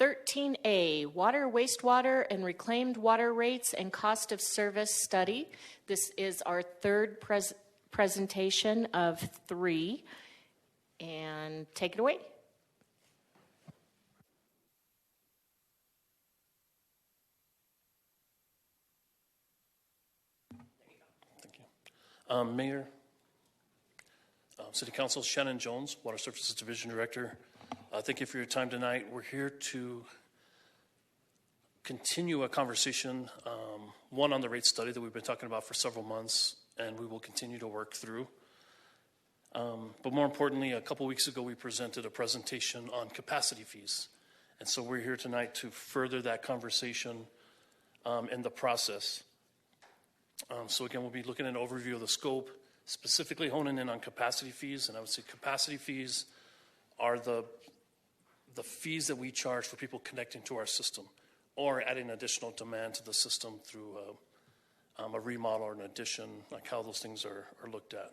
13A, Water, Wastewater, and Reclaimed Water Rates and Cost of Service Study. This is our third presentation of 3. And take it away. Thank you. Mayor, City Council, Shannon Jones, Water Services Division Director. Thank you for your time tonight. We're here to continue a conversation, one on the rate study that we've been talking about for several months, and we will continue to work through. But more importantly, a couple weeks ago, we presented a presentation on capacity fees. And so we're here tonight to further that conversation in the process. So again, we'll be looking at an overview of the scope, specifically honing in on capacity fees. And I would say capacity fees are the fees that we charge for people connecting to our system or adding additional demand to the system through a remodel or an addition, like how those things are looked at.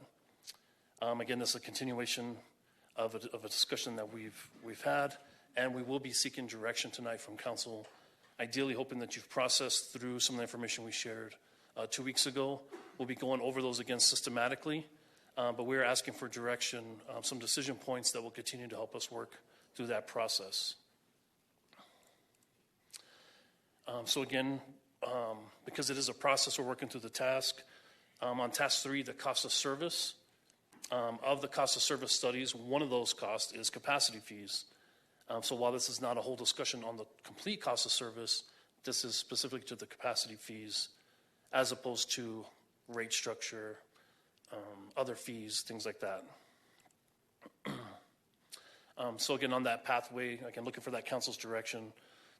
Again, this is a continuation of a discussion that we've had, and we will be seeking direction tonight from council, ideally hoping that you've processed through some of the information we shared 2 weeks ago. We'll be going over those again systematically, but we're asking for direction, some decision points that will continue to help us work through that process. So again, because it is a process, we're working through the task. On task 3, the cost of service. Of the cost of service studies, one of those costs is capacity fees. So while this is not a whole discussion on the complete cost of service, this is specific to the capacity fees as opposed to rate structure, other fees, things like that. So again, on that pathway, again, looking for that council's direction,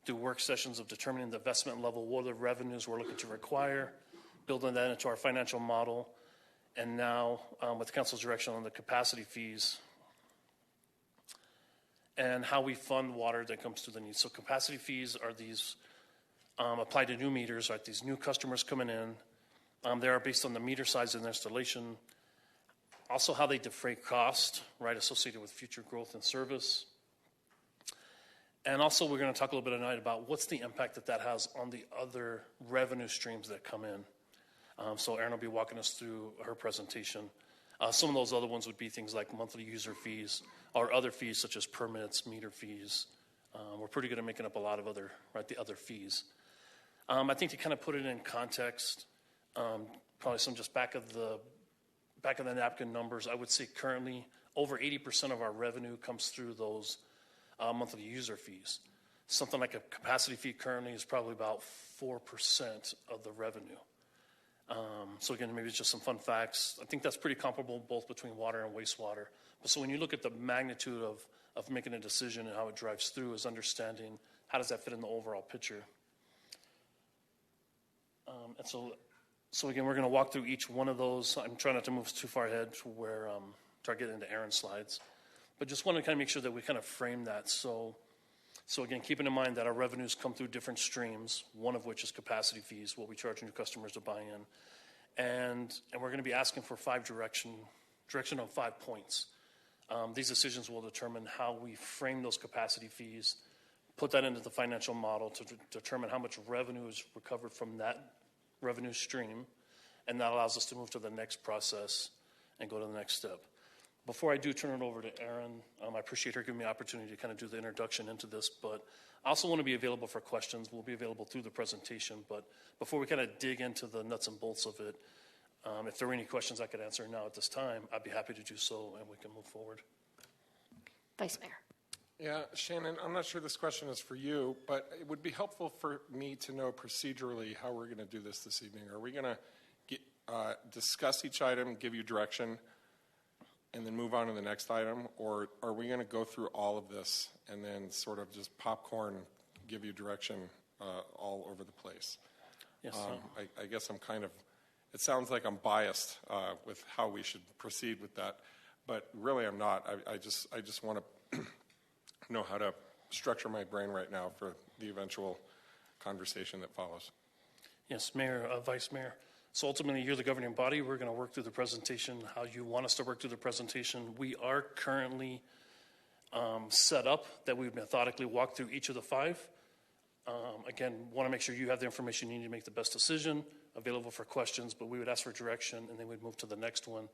do work sessions of determining the investment level, what are the revenues we're looking to require, building that into our financial model, and now with council's direction on the capacity fees and how we fund water that comes to the needs. So capacity fees are these applied to new meters, right? These new customers coming in. They are based on the meter size and installation. Also how they defray cost, right, associated with future growth and service. And also we're going to talk a little bit tonight about what's the impact that has on the other revenue streams that come in. So Erin will be walking us through her presentation. Some of those other ones would be things like monthly user fees or other fees such as permits, meter fees. We're pretty good at making up a lot of the other fees. I think to kind of put it in context, probably some just back of the napkin numbers, I would say currently over 80% of our revenue comes through those monthly user fees. Something like a capacity fee currently is probably about 4% of the revenue. So again, maybe it's just some fun facts. I think that's pretty comparable both between water and wastewater. But so when you look at the magnitude of making a decision and how it drives through is understanding how does that fit in the overall picture. And so again, we're going to walk through each one of those. I'm trying not to move too far ahead to where try to get into Aaron's slides. But just want to kind of make sure that we kind of frame that. So again, keeping in mind that our revenues come through different streams, one of which is capacity fees, what we charge new customers to buy in. And we're going to be asking for direction on 5 points. These decisions will determine how we frame those capacity fees, put that into the financial model to determine how much revenue is recovered from that revenue stream, and that allows us to move to the next process and go to the next step. Before I do turn it over to Erin, I appreciate her giving me the opportunity to kind of do the introduction into this, but I also want to be available for questions. We'll be available through the presentation, but before we kind of dig into the nuts and bolts of it, if there were any questions I could answer now at this time, I'd be happy to do so, and we can move forward. Vice Mayor. Yeah, Shannon, I'm not sure this question is for you, but it would be helpful for me to know procedurally how we're going to do this evening. Are we going to discuss each item, give you direction, and then move on to the next item? Or are we going to go through all of this and then sort of just popcorn, give you direction all over the place? Yes, I guess I'm kind of, it sounds like I'm biased with how we should proceed with that, but really I'm not. I just want to know how to structure my brain right now for the eventual conversation that follows. Yes, Mayor, Vice Mayor. So ultimately, you're the governing body. We're going to work through the presentation, how you want us to work through the presentation. We are currently set up that we would methodically walk through each of the 5. Again, want to make sure you have the information you need to make the best decision, available for questions, but we would ask for direction, and then we'd move to the next one.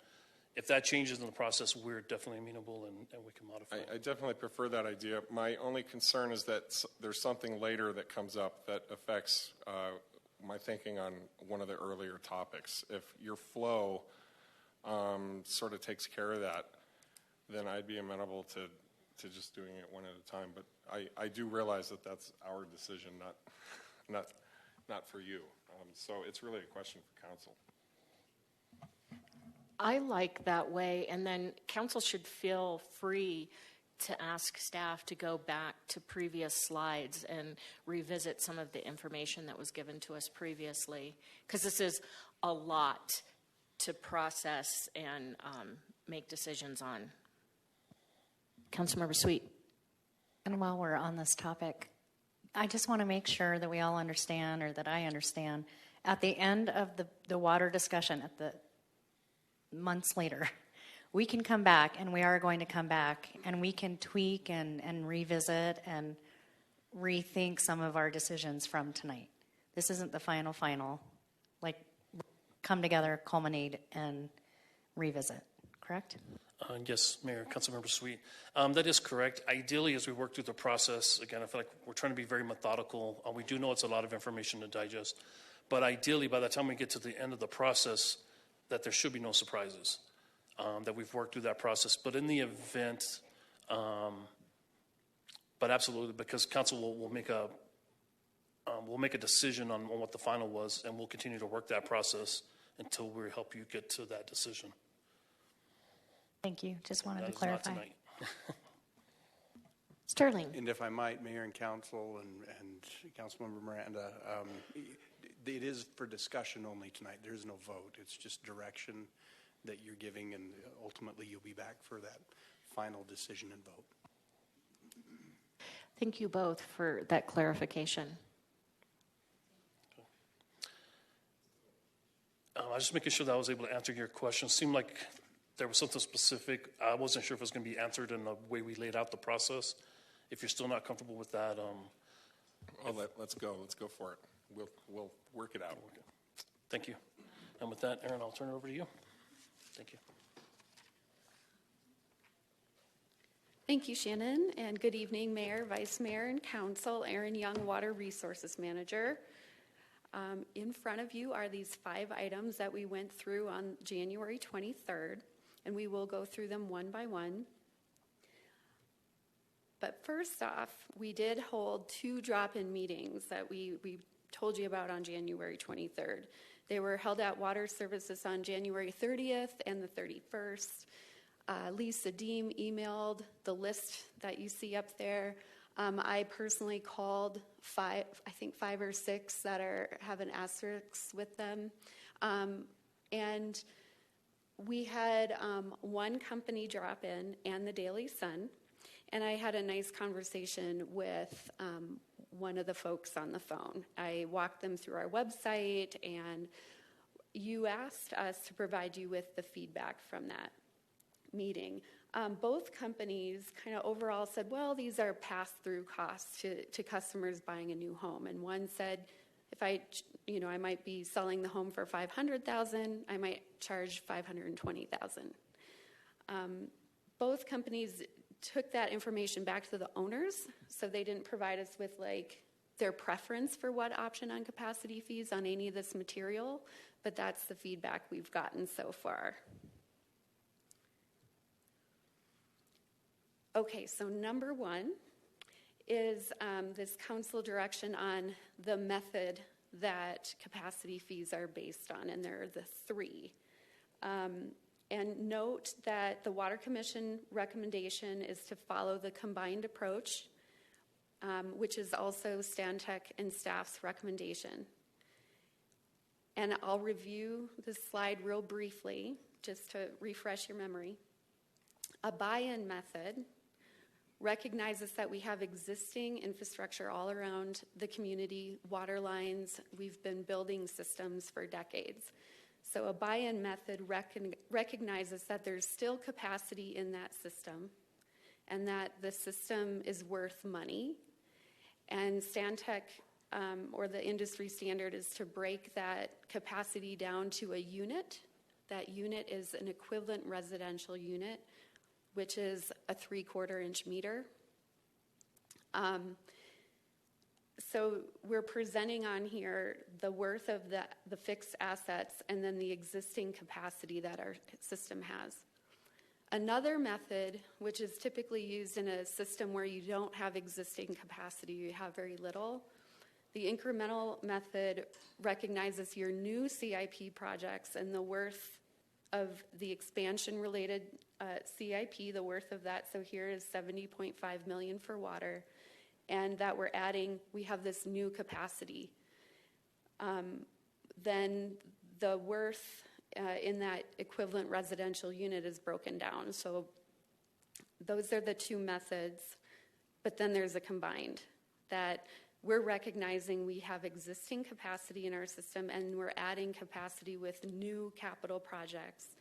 If that changes in the process, we're definitely amenable, and we can modify it. I definitely prefer that idea. My only concern is that there's something later that comes up that affects my thinking on one of the earlier topics. If your flow sort of takes care of that, then I'd be amenable to just doing it one at a time. But I do realize that that's our decision, not for you. So it's really a question for council. I like that way, and then council should feel free to ask staff to go back to previous slides and revisit some of the information that was given to us previously, because this is a lot to process and make decisions on. Councilmember Sweet. And while we're on this topic, I just want to make sure that we all understand, or that I understand, at the end of the water discussion, at the months later, we can come back, and we are going to come back, and we can tweak and revisit and rethink some of our decisions from tonight. This isn't the final, like, come together, culminate, and revisit, correct? Yes, Mayor, Councilmember Sweet. That is correct. Ideally, as we work through the process, again, I feel like we're trying to be very methodical. We do know it's a lot of information to digest. But ideally, by the time we get to the end of the process, that there should be no surprises, that we've worked through that process. But in the event, but absolutely, because council will make a decision on what the final was, and we'll continue to work that process until we help you get to that decision. Thank you. Just wanted That to is clarify. not tonight. Sterling. And if I might, Mayor and Council and Councilmember Miranda, it is for discussion only tonight. There is no vote. It's just direction that you're giving, and ultimately you'll be back for that final decision and vote. Thank you both for that clarification. I was just making sure that I was able to answer your question. It seemed like there was something specific. I wasn't sure if it was going to be answered in the way we laid out the process. If you're still not comfortable with that, Let's go. Let's go for it. We'll work it out. thank you. And with that, Aaron, I'll turn it over to you. Thank you. Thank you, Shannon, and good evening, Mayor, Vice Mayor, and Council. Erin Young, Water Resources Manager. In front of you are these 5 items that we went through on January 23rd, and we will go through them one by one. But first off, we did hold 2 drop-in meetings that we told you about on January 23rd. They were held at Water Services on January 30th and the 31st. Lisa Deem emailed the list that you see up there. I personally called 5 or 6 that have an asterisk with them. And we had 1 company drop in and the Daily Sun. And I had a nice conversation with one of the folks on the phone. I walked them through our website, and you asked us to provide you with the feedback from that meeting. Both companies kind of overall said, well, these are pass-through costs to customers buying a new home. And one said, if I might be selling the home for $500,000, I might charge $520,000. Both companies took that information back to the owners, so they didn't provide us with their preference for what option on capacity fees on any of this material, but that's the feedback we've gotten so far. Okay, so number 1 is this council direction on the method that capacity fees are based on, and there are the 3. And note that the Water Commission recommendation is to follow the combined approach, which is also Stantec and staff's recommendation. And I'll review this slide real briefly, just to refresh your memory. A buy-in method recognizes that we have existing infrastructure all around the community, water lines. We've been building systems for decades. So a buy-in method recognizes that there's still capacity in that system, and that the system is worth money. And Stantec, or the industry standard, is to break that capacity down to a unit. That unit is an equivalent residential unit, which is a 3/4 inch meter. So we're presenting on here the worth of the fixed assets and then the existing capacity that our system has. Another method, which is typically used in a system where you don't have existing capacity, you have very little, the incremental method recognizes your new CIP projects and the worth of the expansion-related CIP, the worth of that. So here is $70.5 million for water, and that we're adding, we have this new capacity. Then the worth in that equivalent residential unit is broken down. So those are the two methods, but then there's a combined that we're recognizing we have existing capacity in our system and we're adding capacity with new capital projects.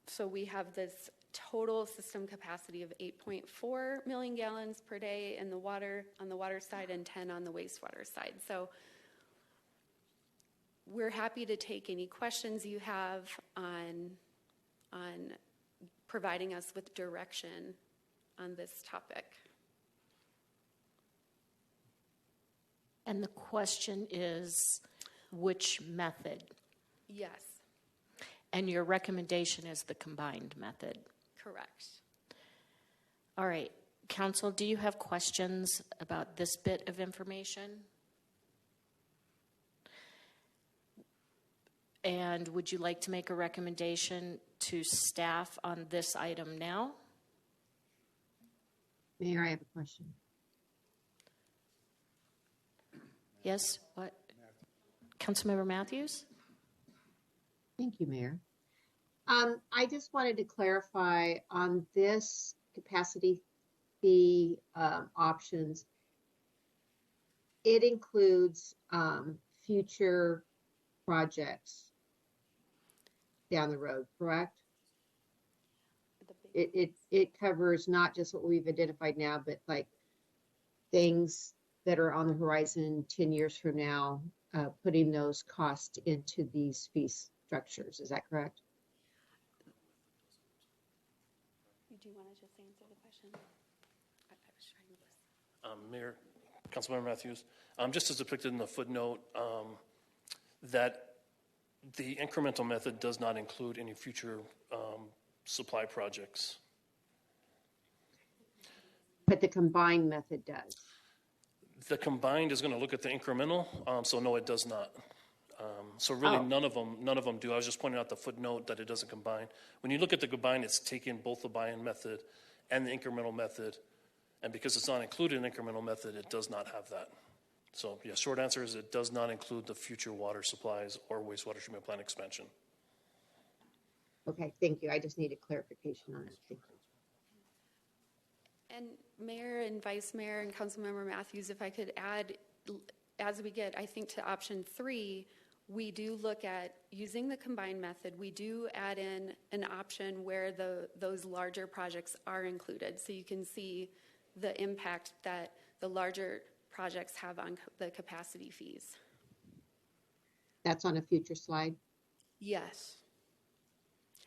So we have this total system capacity of 8.4 million gallons per day in the water, on the water side, and 10 on the wastewater side. So we're happy to take any questions you have on providing us with direction on this topic. And the question is, which method? Yes, And your recommendation is the combined method. correct. All right. Council, do you have questions about this bit of information? And would you like to make a recommendation to staff on this item now? Mayor, I have a question. Yes? What? Councilmember Matthews? Thank you, Mayor. I just wanted to clarify on this capacity fee options. It includes future projects down the road, correct? It covers not just what we've identified now, but like things that are on the horizon 10 years from now, putting those costs into these fee structures. Is that correct? Do you want to just answer the question? I was trying to listen. Mayor, Councilmember Matthews, just as depicted in the footnote, that the incremental method does not include any future supply projects. But the combined method does. The combined is going to look at the incremental, so no, it does not. So really, none of them do. I was just pointing out the footnote that it doesn't combine. When you look at the combined, it's taking both the buy-in method and the incremental method, and because it's not included in the incremental method, it does not have that. So, yeah, short answer is it does not include the future water supplies or wastewater treatment plant expansion. Okay, thank you. I just needed clarification on it. Thank you. And Mayor and Vice Mayor and Councilmember Matthews, if I could add, as we get, I think, to option 3, we do look at using the combined method. We do add in an option where those larger projects are included, so you can see the impact that the larger projects have on the capacity fees. That's on a future slide. Yes.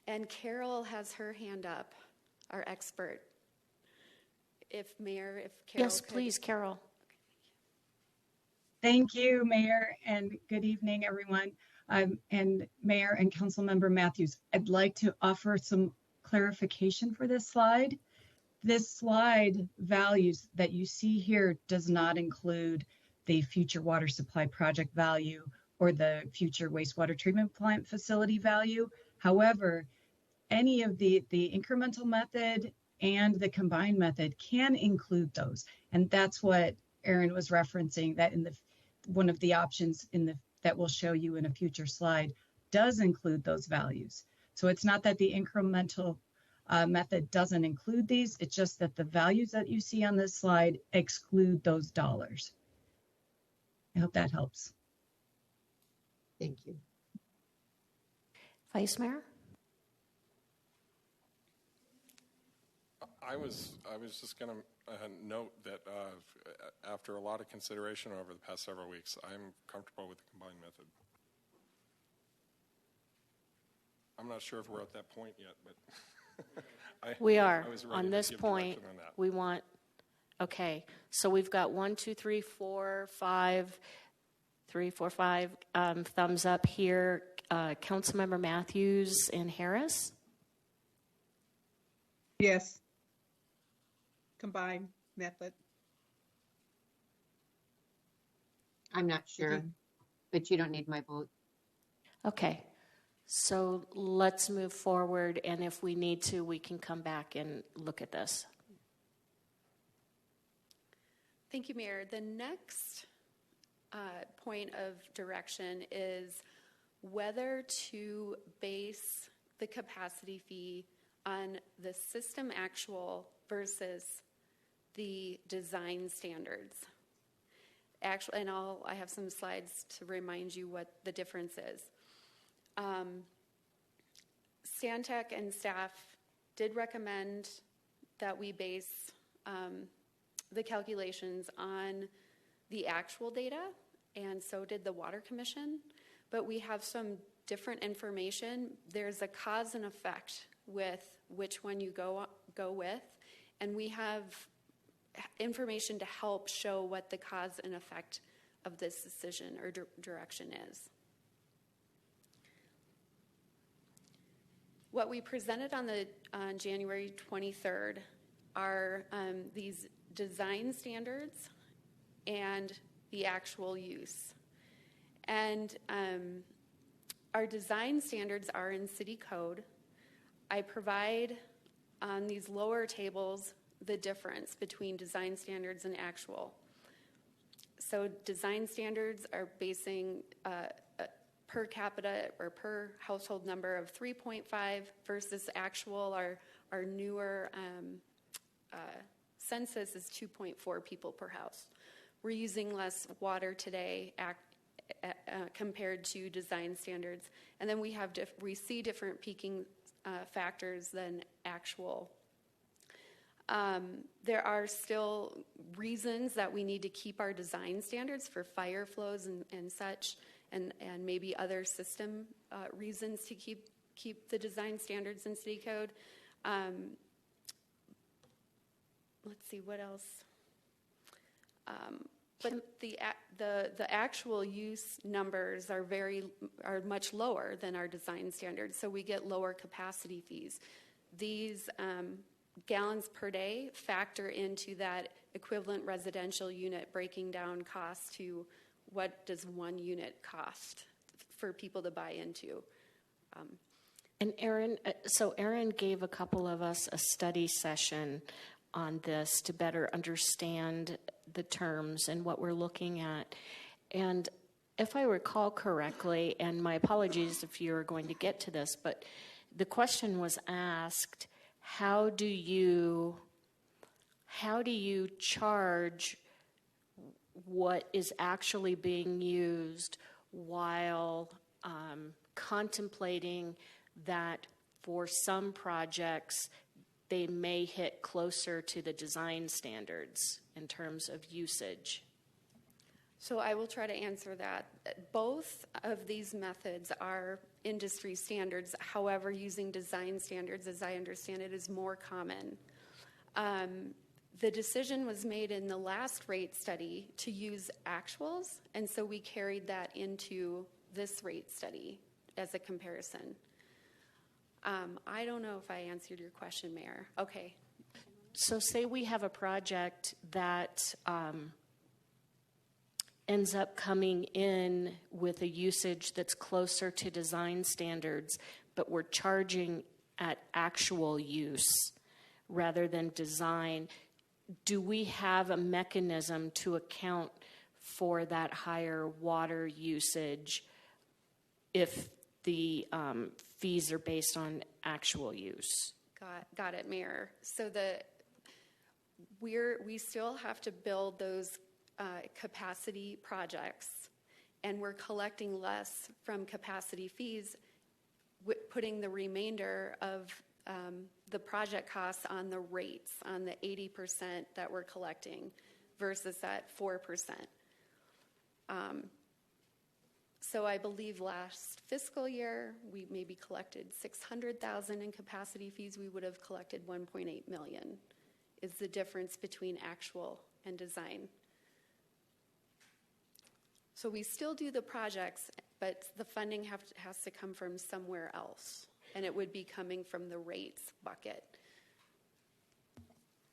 And Carol has her hand up, our expert. If Carol Yes, could- please, Carol. Thank you, Mayor, and good evening, everyone. And Mayor and Councilmember Matthews, I'd like to offer some clarification for this slide. This slide values that you see here does not include the future water supply project value or the future wastewater treatment plant facility value. However, any of the incremental method and the combined method can include those. And that's what Aaron was referencing, that in one of the options that we'll show you in a future slide does include those values. So it's not that the incremental method doesn't include these, it's just that the values that you see on this slide exclude those dollars. I hope that helps. Thank you. Vice Mayor? I was just going to note that after a lot of consideration over the past several weeks, I'm comfortable with the combined method. I'm not sure if we're at that point yet, but We are. I was ready On to this give point, direction on that. we want, okay, so we've got 1, 2, 3, 4, 5, 3, 4, 5 thumbs up here. Councilmember Matthews and Harris? Yes. Combined method. I'm not sure, but you don't need my vote. Okay, so let's move forward, and if we need to, we can come back and look at this. Thank you, Mayor. The next point of direction is whether to base the capacity fee on the system actual versus the design standards. Actually, and I have some slides to remind you what the difference is. Stantec and staff did recommend that we base the calculations on the actual data, and so did the Water Commission, but we have some different information. There's a cause and effect with which one you go with, and we have information to help show what the cause and effect of this decision or direction is. What we presented on January 23rd are these design standards and the actual use. And our design standards are in city code. I provide on these lower tables the difference between design standards and actual. So design standards are basing per capita or per household number of 3.5 versus actual, our newer census is 2.4 people per house. We're using less water today compared to design standards. And then we see different peaking factors than actual. There are still reasons that we need to keep our design standards for fire flows and such, and maybe other system reasons to keep the design standards in city code. Let's see, what else? But the actual use numbers are much lower than our design standards, so we get lower capacity fees. These gallons per day factor into that equivalent residential unit, breaking down costs to what does one unit cost for people to buy into. And Aaron, so Aaron gave a couple of us a study session on this to better understand the terms and what we're looking at. And if I recall correctly, and my apologies if you're going to get to this, but the question was asked, how do you charge what is actually being used while contemplating that for some projects they may hit closer to the design standards in terms of usage? So I will try to answer that. Both of these methods are industry standards. However, using design standards, as I understand it, is more common. The decision was made in the last rate study to use actuals, and so we carried that into this rate study as a comparison. I don't know if I answered your question, Mayor. Okay. So say we have a project that ends up coming in with a usage that's closer to design standards, but we're charging at actual use rather than design. Do we have a mechanism to account for that higher water usage if the fees are based on actual use? Got it, Mayor. So we still have to build those capacity projects, and we're collecting less from capacity fees, putting the remainder of the project costs on the rates, on the 80% that we're collecting versus that 4%. So I believe last fiscal year, we maybe collected 600,000 in capacity fees. We would have collected 1.8 million is the difference between actual and design. So we still do the projects, but the funding has to come from somewhere else. And it would be coming from the rates bucket.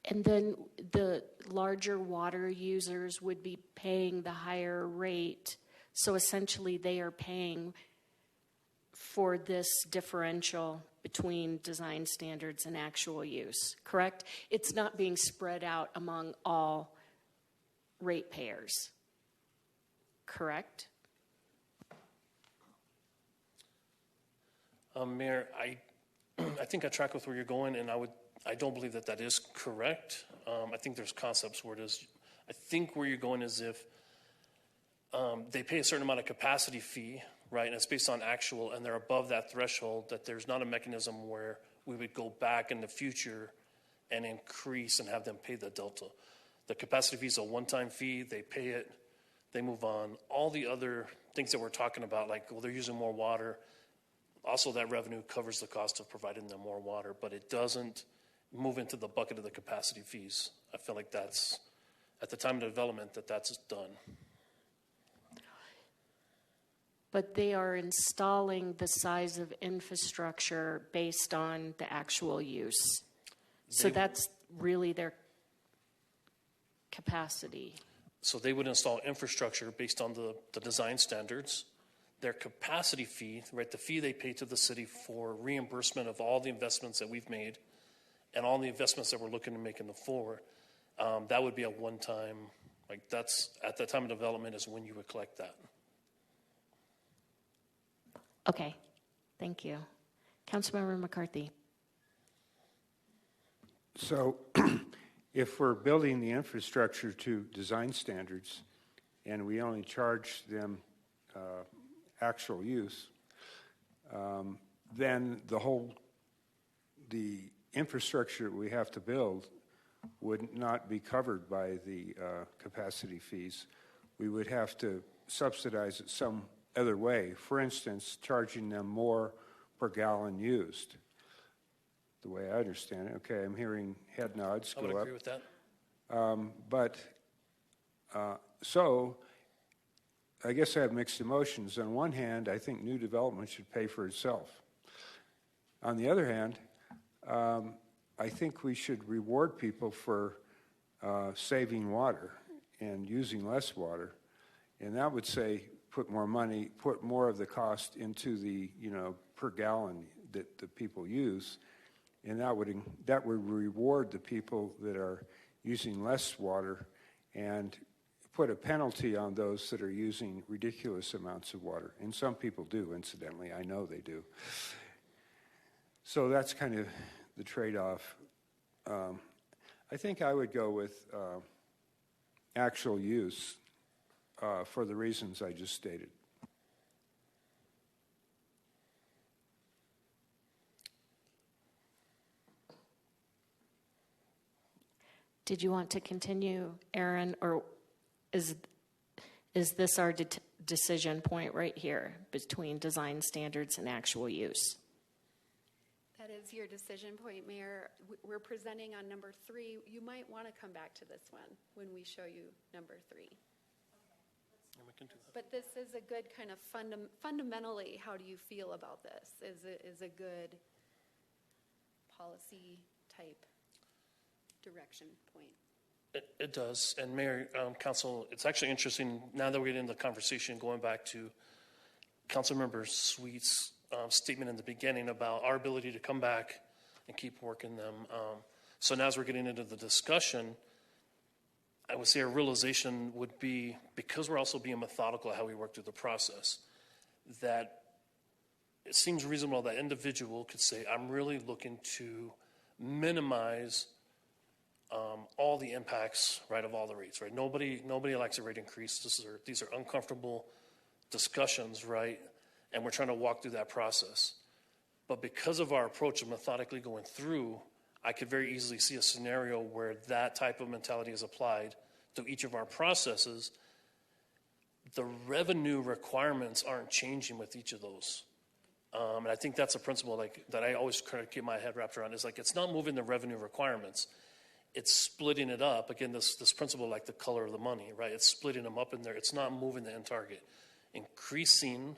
And then the larger water users would be paying the higher rate. So essentially they are paying for this differential between design standards and actual use, correct? It's not being spread out among all ratepayers, correct? Mayor, I think I track with where you're going, and I don't believe that is correct. I think there's concepts where it is. I think where you're going is if they pay a certain amount of capacity fee, right, and it's based on actual, and they're above that threshold, that there's not a mechanism where we would go back in the future and increase and have them pay the delta. The capacity fee is a one-time fee. They pay it. They move on. All the other things that we're talking about, like, well, they're using more water. Also, that revenue covers the cost of providing them more water, but it doesn't move into the bucket of the capacity fees. I feel like that's, at the time of development, that's done. But they are installing the size of infrastructure based on the actual use. So that's really their capacity. So they would install infrastructure based on the design standards. Their capacity fee, right, the fee they pay to the city for reimbursement of all the investments that we've made and all the investments that we're looking to make in the forward, that would be a one-time, like that's, at the time of development is when you would collect that. Okay, thank you. Councilmember McCarthy. So if we're building the infrastructure to design standards and we only charge them actual use, then the infrastructure we have to build would not be covered by the capacity fees. We would have to subsidize it some other way. For instance, charging them more per gallon used. The way I understand it. Okay, I'm hearing head nods go up. I would agree with that. So I guess I have mixed emotions. On one hand, I think new development should pay for itself. On the other hand, I think we should reward people for saving water and using less water. And that would say put more money, put more of the cost into the, per gallon that the people use. And that would reward the people that are using less water and put a penalty on those that are using ridiculous amounts of water. And some people do, incidentally. I know they do. So that's kind of the trade-off. I think I would go with actual use for the reasons I just stated. Did you want to continue, Aaron, or is this our decision point right here between design standards and actual use? That is your decision point, Mayor. We're presenting on number 3. You might want to come back to this one when we show you number 3. Yeah, we can do that. But this is a good kind of fundamentally, how do you feel about this? Is a good policy type direction point. It does. And Mayor, Council, it's actually interesting now that we're getting into the conversation, going back to Councilmember Sweet's statement in the beginning about our ability to come back and keep working them. So now as we're getting into the discussion, I would say a realization would be, because we're also being methodical at how we work through the process, that it seems reasonable that individual could say, I'm really looking to minimize all the impacts, right, of all the rates, right? Nobody likes a rate increase. These are uncomfortable discussions, right? And we're trying to walk through that process. But because of our approach of methodically going through, I could very easily see a scenario where that type of mentality is applied to each of our processes. The revenue requirements aren't changing with each of those. And I think that's a principle that I always try to get my head wrapped around, is it's not moving the revenue requirements. It's splitting it up. Again, this principle, like the color of the money, right? It's splitting them up in there. It's not moving the end target. Increasing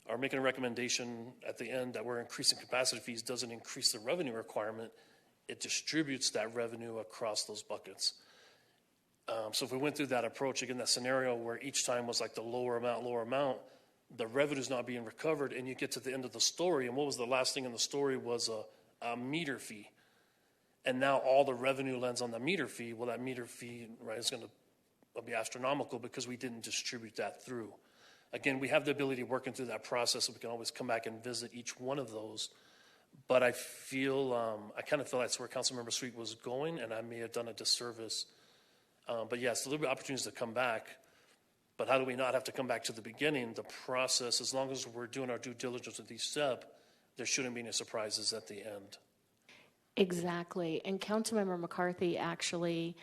or making a recommendation at the end that we're increasing capacity fees doesn't increase the revenue requirement. It distributes that revenue across those buckets. So if we went through that approach, again, that scenario where each time was the lower amount, the revenue's not being recovered, and you get to the end of the story, and what was the last thing in the story was a meter fee. And now all the revenue lands on the meter fee. Well, that meter fee, right, is going to be astronomical because we didn't distribute that through. Again, we have the ability of working through that process, so we can always come back and visit each one of those. But I feel, I kind of feel that's where Councilmember Sweet was going, and I may have done a disservice. But yes, a little bit of opportunities to come back. But how do we not have to come back to the beginning? The process, as long as we're doing our due diligence with each step, there shouldn't be any surprises at the end. Exactly. And Councilmember McCarthy actually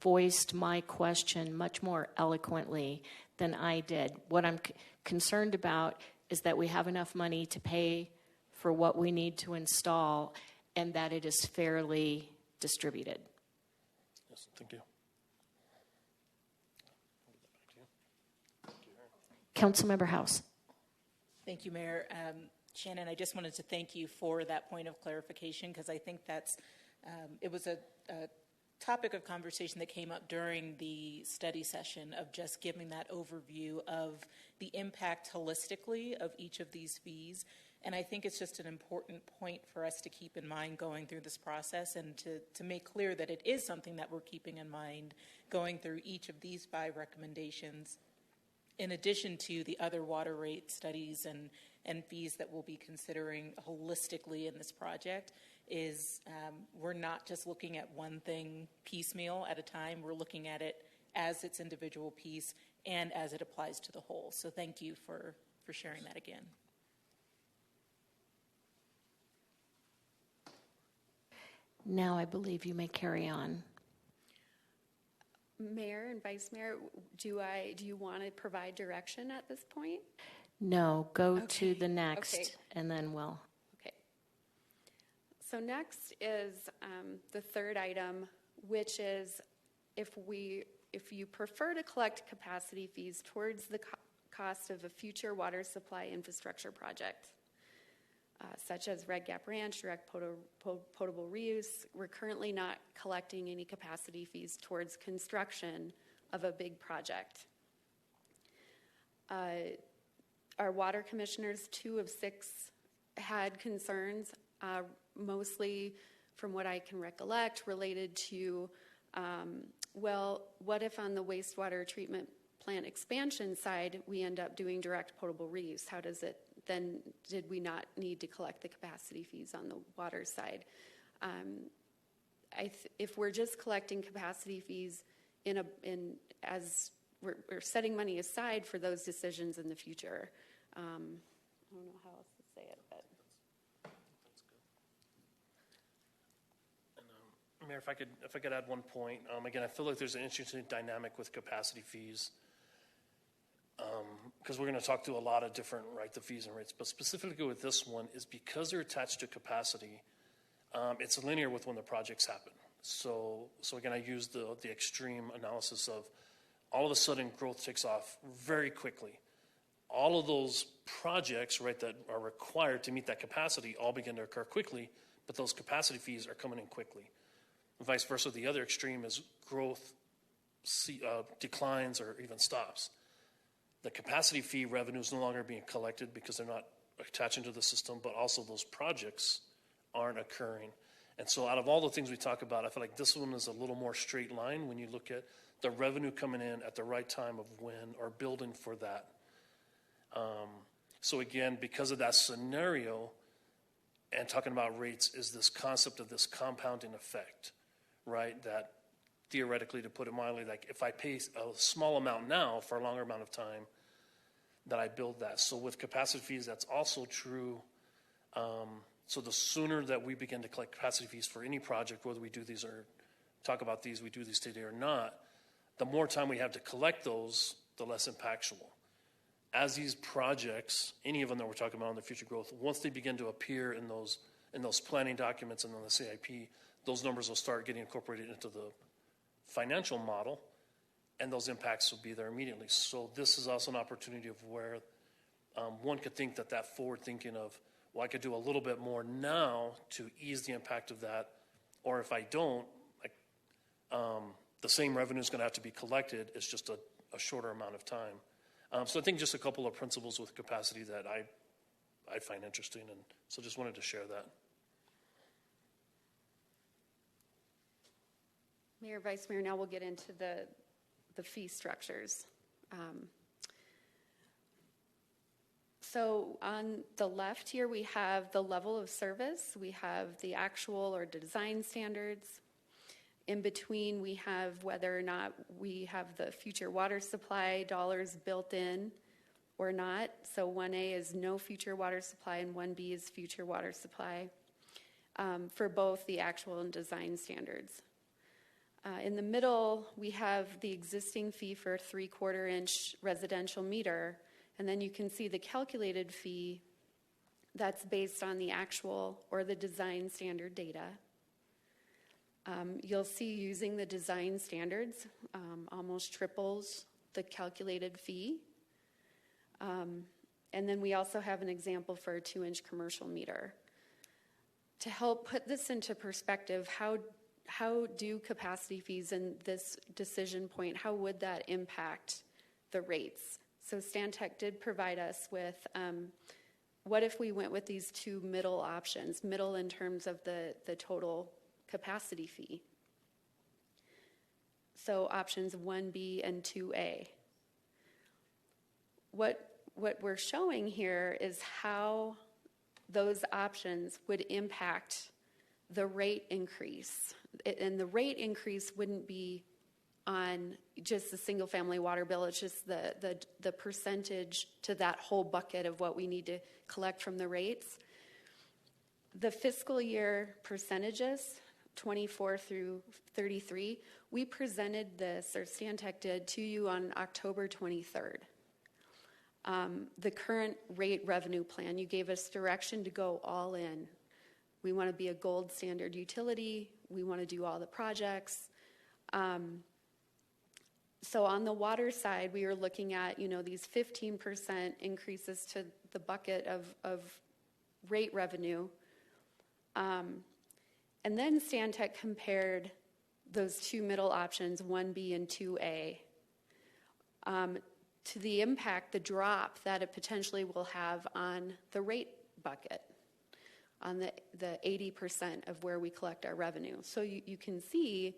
voiced my question much more eloquently than I did. What I'm concerned about is that we have enough money to pay for what we need to install and that it is fairly distributed. Yes, thank you. Councilmember House. Thank you, Mayor. Shannon, I just wanted to thank you for that point of clarification, because I think that's, it was a topic of conversation that came up during the study session of just giving that overview of the impact holistically of each of these fees. And I think it's just an important point for us to keep in mind going through this process, and to make clear that it is something that we're keeping in mind going through each of these 5 recommendations, in addition to the other water rate studies and fees that we'll be considering holistically in this project. Is we're not just looking at one thing piecemeal at a time. We're looking at it as its individual piece and as it applies to the whole. So thank you for sharing that again. Now I believe you may carry on. Mayor and Vice Mayor, do you want to provide direction at this point? No, go to Okay. the next, Okay. and then we'll. Okay. So next is the third item, which is if you prefer to collect capacity fees towards the cost of a future water supply infrastructure project, such as Red Gap Ranch, direct potable reuse. We're currently not collecting any capacity fees towards construction of a big project. Our water commissioners, 2 of 6, had concerns, mostly from what I can recollect, related to, well, what if on the wastewater treatment plant expansion side, we end up doing direct potable reuse? How does it, then did we not need to collect the capacity fees on the water side? If we're just collecting capacity fees as we're setting money aside for those decisions in the future. I don't know how else to say it, but. And, Mayor, if I could add one point. Again, I feel like there's an interesting dynamic with capacity fees, because we're going to talk to a lot of different, the fees and rates, but specifically with this one is because they're attached to capacity, it's linear with when the projects happen. So again, I use the extreme analysis of all of a sudden growth takes off very quickly. All of those projects, that are required to meet that capacity all begin to occur quickly, but those capacity fees are coming in quickly. And vice versa, the other extreme is growth declines or even stops. The capacity fee revenue is no longer being collected because they're not attaching to the system, but also those projects aren't occurring. And so out of all the things we talk about, I feel like this one is a little more straight line when you look at the revenue coming in at the right time of when or building for that. So again, because of that scenario and talking about rates is this concept of this compounding effect, that theoretically, to put it mildly, if I pay a small amount now for a longer amount of time, that I build that. So with capacity fees, that's also true So the sooner that we begin to collect capacity fees for any project, whether we do these or talk about these, we do these today or not, the more time we have to collect those, the less impactful. As these projects, any of them that we're talking about in the future growth, once they begin to appear in those planning documents and on the CIP, those numbers will start getting incorporated into the financial model, and those impacts will be there immediately. So this is also an opportunity of where one could think that forward thinking of, well, I could do a little bit more now to ease the impact of that, or if I don't, the same revenue is going to have to be collected. It's just a shorter amount of time. So I think just a couple of principles with capacity that I find interesting, and so just wanted to share that. Mayor, Vice Mayor, now we'll get into the fee structures. So on the left here, we have the level of service. We have the actual or design standards. In between, we have whether or not we have the future water supply dollars built in or not. So 1A is no future water supply and 1B is future water supply for both the actual and design standards. In the middle, we have the existing fee for a 3/4 inch residential meter, and then you can see the calculated fee that's based on the actual or the design standard data. You'll see using the design standards almost triples the calculated fee. And then we also have an example for a 2-inch commercial meter. To help put this into perspective, how do capacity fees in this decision point, how would that impact the rates? So Stantec did provide us with what if we went with these two middle options, middle in terms of the total capacity fee. So options 1B and 2A. What we're showing here is how those options would impact the rate increase. And the rate increase wouldn't be on just the single family water bill. It's just the percentage to that whole bucket of what we need to collect from the rates. The fiscal year percentages, 24 through 33, we presented this, or Stantec did, to you on October 23rd. The current rate revenue plan, you gave us direction to go all in. We want to be a gold standard utility. We want to do all the projects. So on the water side, we are looking at, these 15% increases to the bucket of rate revenue. And then Stantec compared those two middle options, 1B and 2A, to the impact, the drop that it potentially will have on the rate bucket, on the 80% of where we collect our revenue. So you can see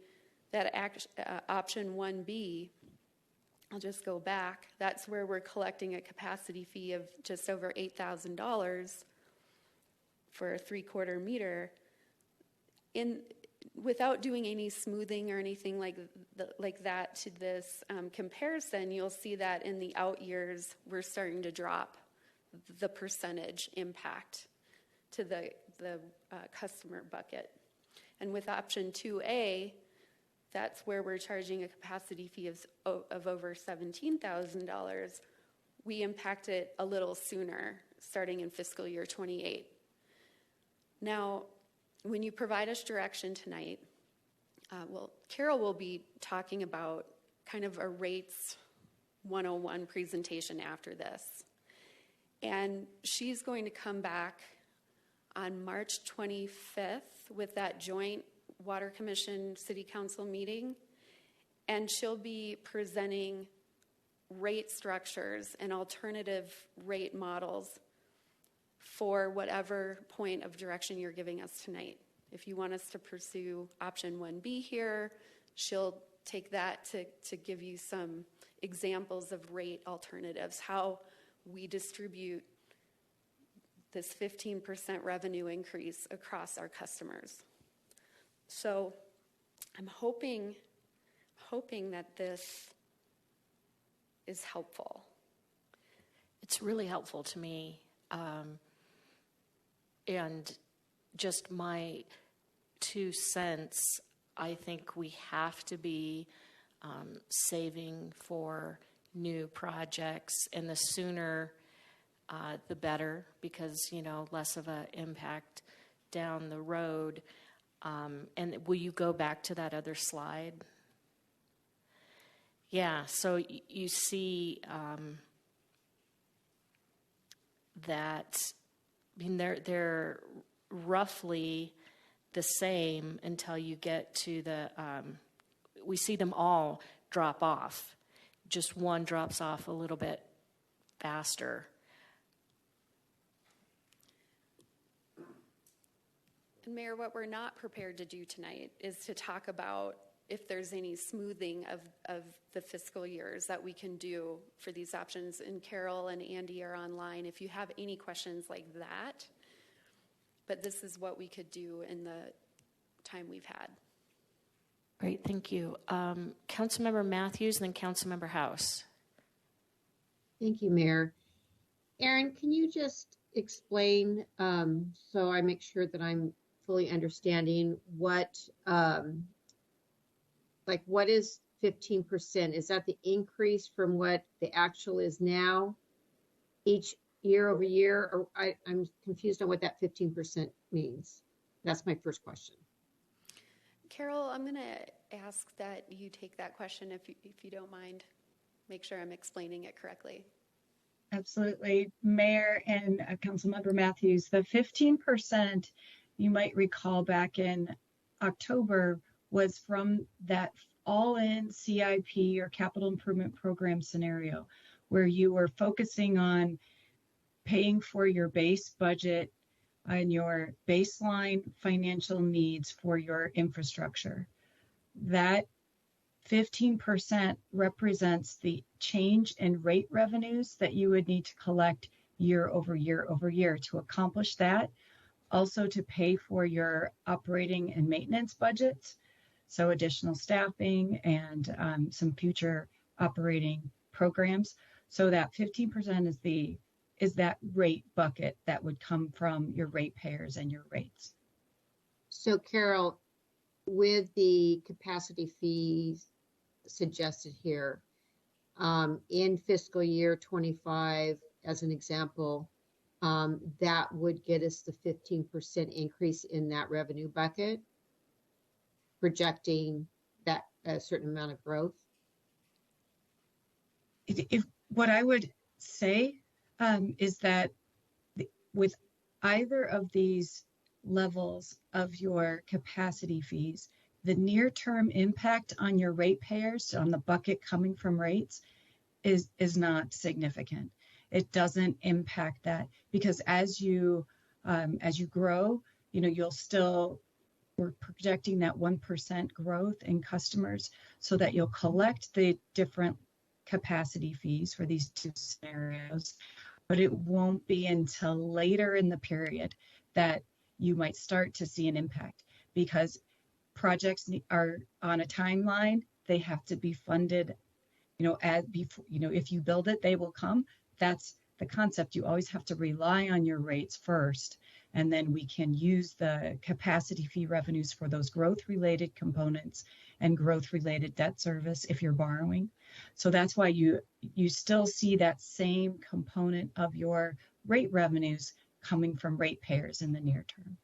that option 1B, I'll just go back, that's where we're collecting a capacity fee of just over $8,000 for a 3/4 meter. Without doing any smoothing or anything like that to this comparison, you'll see that in the out years, we're starting to drop the percentage impact to the customer bucket. And with option 2A, that's where we're charging a capacity fee of over $17,000. We impact it a little sooner, starting in fiscal year 28. Now, when you provide us direction tonight, Carol will be talking about kind of a rates 101 presentation after this. And she's going to come back on March 25th with that joint Water Commission City Council meeting. And she'll be presenting rate structures and alternative rate models for whatever point of direction you're giving us tonight. If you want us to pursue option 1B here, she'll take that to give you some examples of rate alternatives, how we distribute this 15% revenue increase across our customers. So I'm hoping that this is helpful. It's really helpful to me. and just my 2 cents, I think we have to be saving for new projects, and the sooner the better, because, less of an impact down the road. And will you go back to that other slide? Yeah, so you see that, they're roughly the same until you get to the, we see them all drop off. Just one drops off a little bit faster. And Mayor, what we're not prepared to do tonight is to talk about if there's any smoothing of the fiscal years that we can do for these options. And Carol and Andy are online if you have any questions like that. But this is what we could do in the time we've had. Great, thank you. Councilmember Matthews and then Councilmember House. Thank you, Mayor. Aaron, can you just explain, so I make sure that I'm fully understanding what is 15%? Is that the increase from what the actual is now each year over year? Or I'm confused on what that 15% means. That's my first question. Carol, I'm going to ask that you take that question if you don't mind. Make sure I'm explaining it correctly. Absolutely. Mayor and Councilmember Matthews, the 15% you might recall back in October was from that all-in CIP or capital improvement program scenario, where you were focusing on paying for your base budget and your baseline financial needs for your infrastructure. That 15% represents the change in rate revenues that you would need to collect year over year over year to accomplish that. Also to pay for your operating and maintenance budgets, so additional staffing and some future operating programs. So that 15% is that rate bucket that would come from your ratepayers and your rates. So Carol, with the capacity fees suggested here, in fiscal year 25, as an example, that would get us the 15% increase in that revenue bucket, projecting that a certain amount of growth. If what I would say is that with either of these levels of your capacity fees, the near-term impact on your ratepayers, on the bucket coming from rates, is not significant. It doesn't impact that, because as you grow, we're projecting that 1% growth in customers, so that you'll collect the different capacity fees for these two scenarios, but it won't be until later in the period that you might start to see an impact, because projects are on a timeline. They have to be funded, if you build it, they will come. That's the concept. You always have to rely on your rates first, and then we can use the capacity fee revenues for those growth-related components and growth-related debt service if you're borrowing. So that's why you still see that same component of your rate revenues coming from ratepayers in the near term.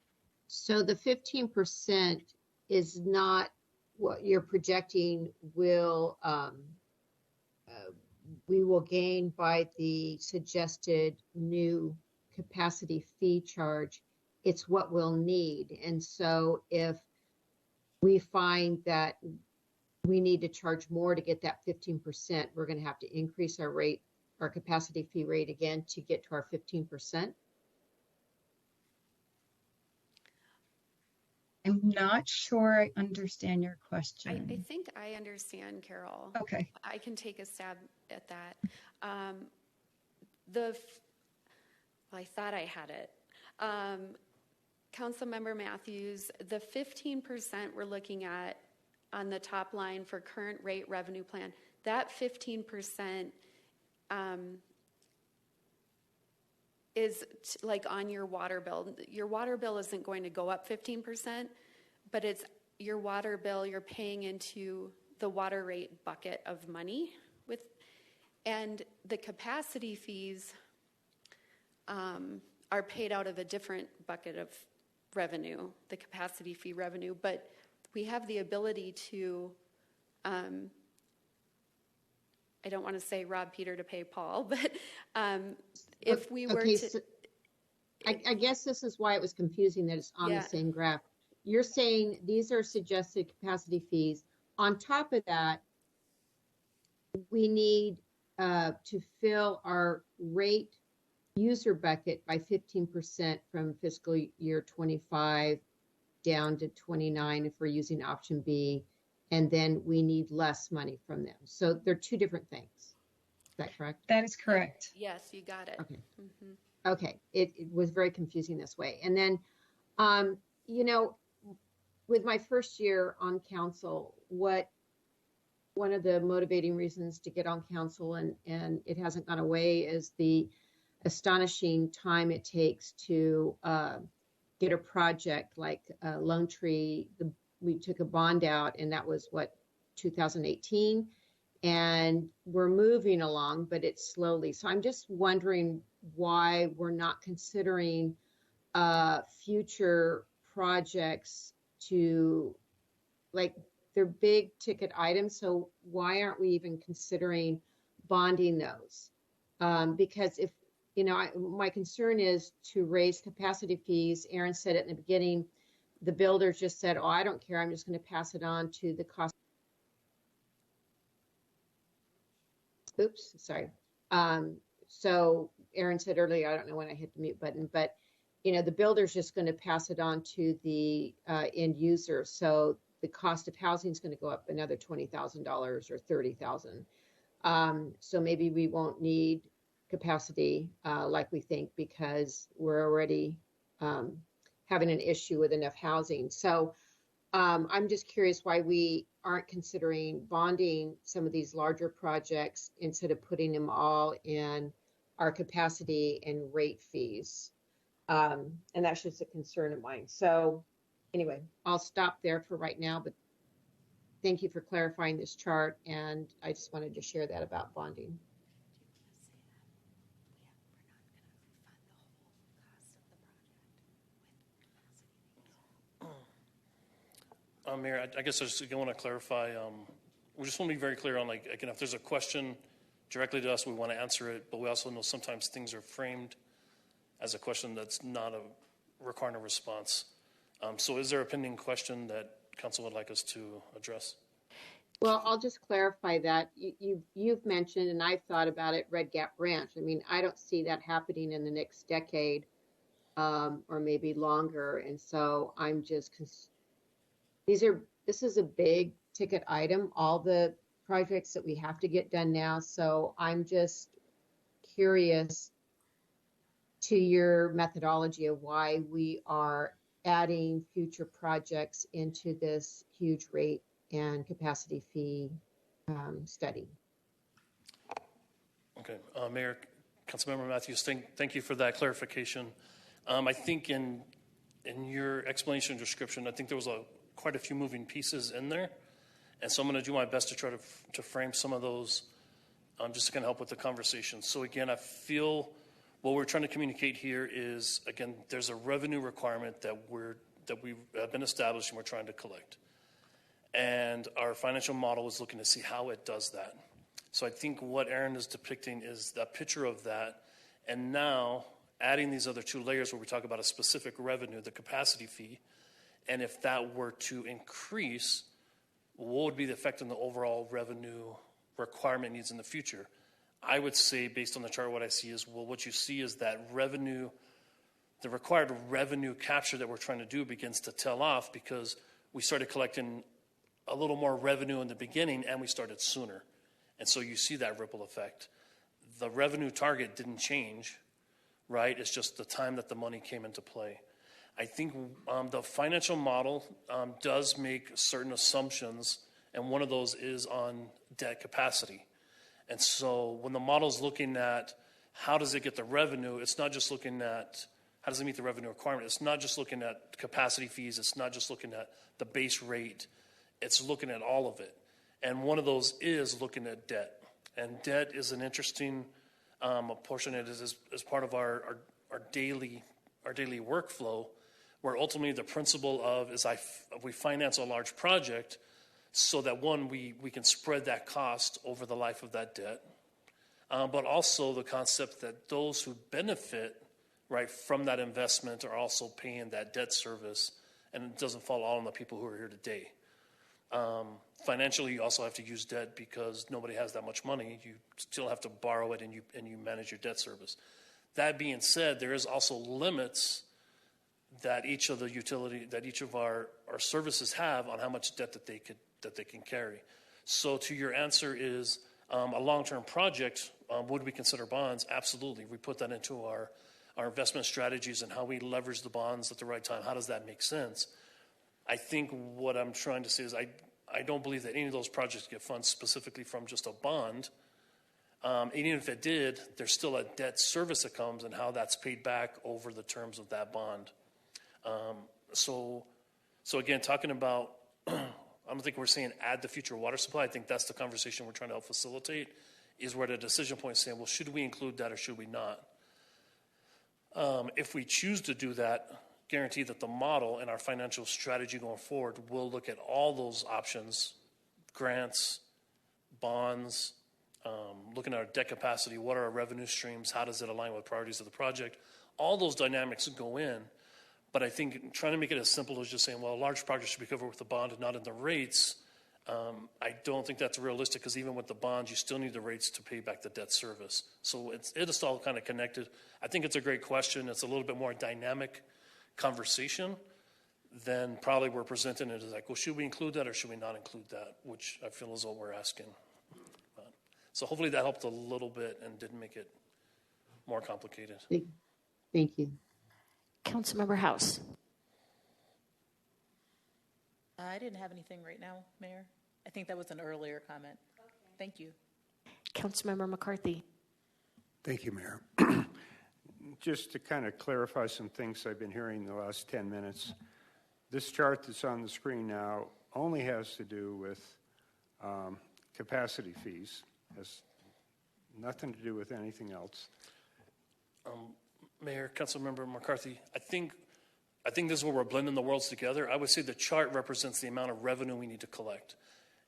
So the 15% is not what you're projecting we will gain by the suggested new capacity fee charge. It's what we'll need. And so if we find that we need to charge more to get that 15%, we're going to have to increase our capacity fee rate again to get to our 15%. I'm not sure I understand your question. I think I understand, Carol. Okay. I can take a stab at that. I thought I had it. Councilmember Matthews, the 15% we're looking at on the top line for current rate revenue plan, that 15% like on your water bill. Your water bill isn't going to go up 15%, but it's your water bill you're paying into the water rate bucket of money and the capacity fees are paid out of a different bucket of revenue, the capacity fee revenue, but we have the ability to, I don't want to say rob Peter to pay Paul, but if we were Okay, to... so I guess this is why it was confusing that it's on Yeah. the same graph. You're saying these are suggested capacity fees. On top of that, we need to fill our rate user bucket by 15% from fiscal year 25 down to 29 if we're using option B, and then we need less money from them. So they're two different things. Is that correct? That is correct. Yes, you got it. Okay. Okay, it was very confusing this way. And then, you know, with my first year on council, one of the motivating reasons to get on council, and it hasn't gone away, is the astonishing time it takes to get a project like Lone Tree. We took a bond out, and that was 2018, and we're moving along, but it's slowly. So I'm just wondering why we're not considering future projects to, like, they're big ticket items, so why aren't we even considering bonding those? Because if, you know, my concern is to raise capacity fees. Aaron said it in the beginning. The builders just said, oh, I don't care, I'm just going to pass it on to the cost. Oops, sorry. So Aaron said earlier, I don't know when I hit the mute button, but, you know, the builder's just going to pass it on to the end user. So the cost of housing is going to go up another $20,000 or $30,000. So maybe we won't need capacity like we think, because we're already having an issue with enough housing. So I'm just curious why we aren't considering bonding some of these larger projects instead of putting them all in our capacity and rate fees. And that's just a concern of mine. So anyway, I'll stop there for right now, but thank you for clarifying this chart. And I just wanted to share that about bonding. Mayor, I guess I just want to clarify. We just want to be very clear on, like, again, if there's a question directly to us, we want to answer it, but we also know sometimes things are framed as a question that's not requiring a response. So is there a pending question that council would like us to address? Well, I'll just clarify that. You've mentioned, and I've thought about it, Red Gap Ranch. I mean, I don't see that happening in the next decade or maybe longer. And so I'm just, this is a big ticket item, all the projects that we have to get done now. So I'm just curious to your methodology of why we are adding future projects into this huge rate and capacity fee study. Okay, Mayor, Councilmember Matthews, thank you for that clarification. I think in your explanation and description, I think there was quite a few moving pieces in there, and so I'm going to do my best to try to frame some of those just to kind of help with the conversation. So again, I feel what we're trying to communicate here is, again, there's a revenue requirement that we've been established and we're trying to collect. And our financial model is looking to see how it does that. So I think what Aaron is depicting is a picture of that. And now adding these other two layers where we talk about a specific revenue, the capacity fee, and if that were to increase, what would be the effect on the overall revenue requirement needs in the future? I would say, based on the chart, what I see is, well, what you see is that revenue, the required revenue capture that we're trying to do begins to tail off because we started collecting a little more revenue in the beginning and we started sooner. And so you see that ripple effect. The revenue target didn't change, right? It's just the time that the money came into play. I think the financial model does make certain assumptions, and one of those is on debt capacity. And so when the model's looking at how does it get the revenue? It's not just looking at how does it meet the revenue requirement. It's not just looking at capacity fees. It's not just looking at the base rate. It's looking at all of it. And one of those is looking at debt. And debt is an interesting portion. It is as part of our daily workflow, where ultimately the principle of is we finance a large project so that, one, we can spread that cost over the life of that debt, but also the concept that those who benefit, right, from that investment are also paying that debt service, and it doesn't fall all on the people who are here today. Financially, you also have to use debt because nobody has that much money. You still have to borrow it, and you manage your debt service. That being said, there is also limits that each of our services have on how much debt that they can carry. So to your answer is a long-term project, would we consider bonds? Absolutely. We put that into our investment strategies and how we leverage the bonds at the right time. How does that make sense? I think what I'm trying to say is I don't believe that any of those projects get funds specifically from just a bond. And even if it did, there's still a debt service that comes and how that's paid back over the terms of that bond. So again, talking about, I don't think we're saying add the future water supply. I think that's the conversation we're trying to help facilitate, is we're at a decision point saying, well, should we include that or should we not? If we choose to do that, guarantee that the model and our financial strategy going forward will look at all those options, grants, bonds, looking at our debt capacity, what are our revenue streams, how does it align with priorities of the project. All those dynamics go in, but I think trying to make it as simple as just saying, well, a large project should be covered with the bond and not in the rates, I don't think that's realistic, because even with the bonds, you still need the rates to pay back the debt service. So it is all kind of connected. I think it's a great question. It's a little bit more dynamic conversation than probably we're presenting it as like, well, should we include that or should we not include that, which I feel as though we're asking. So hopefully that helped a little bit and didn't make it more complicated. Thank you. Councilmember House. I didn't have anything right now, Mayor. I think that was an earlier comment. Okay. Thank you. Councilmember McCarthy. Thank you, Mayor. Just to kind of clarify some things I've been hearing the last 10 minutes, this chart that's on the screen now only has to do with capacity fees. Has nothing to do with anything else. Mayor, Councilmember McCarthy, I think this is where we're blending the worlds together. I would say the chart represents the amount of revenue we need to collect.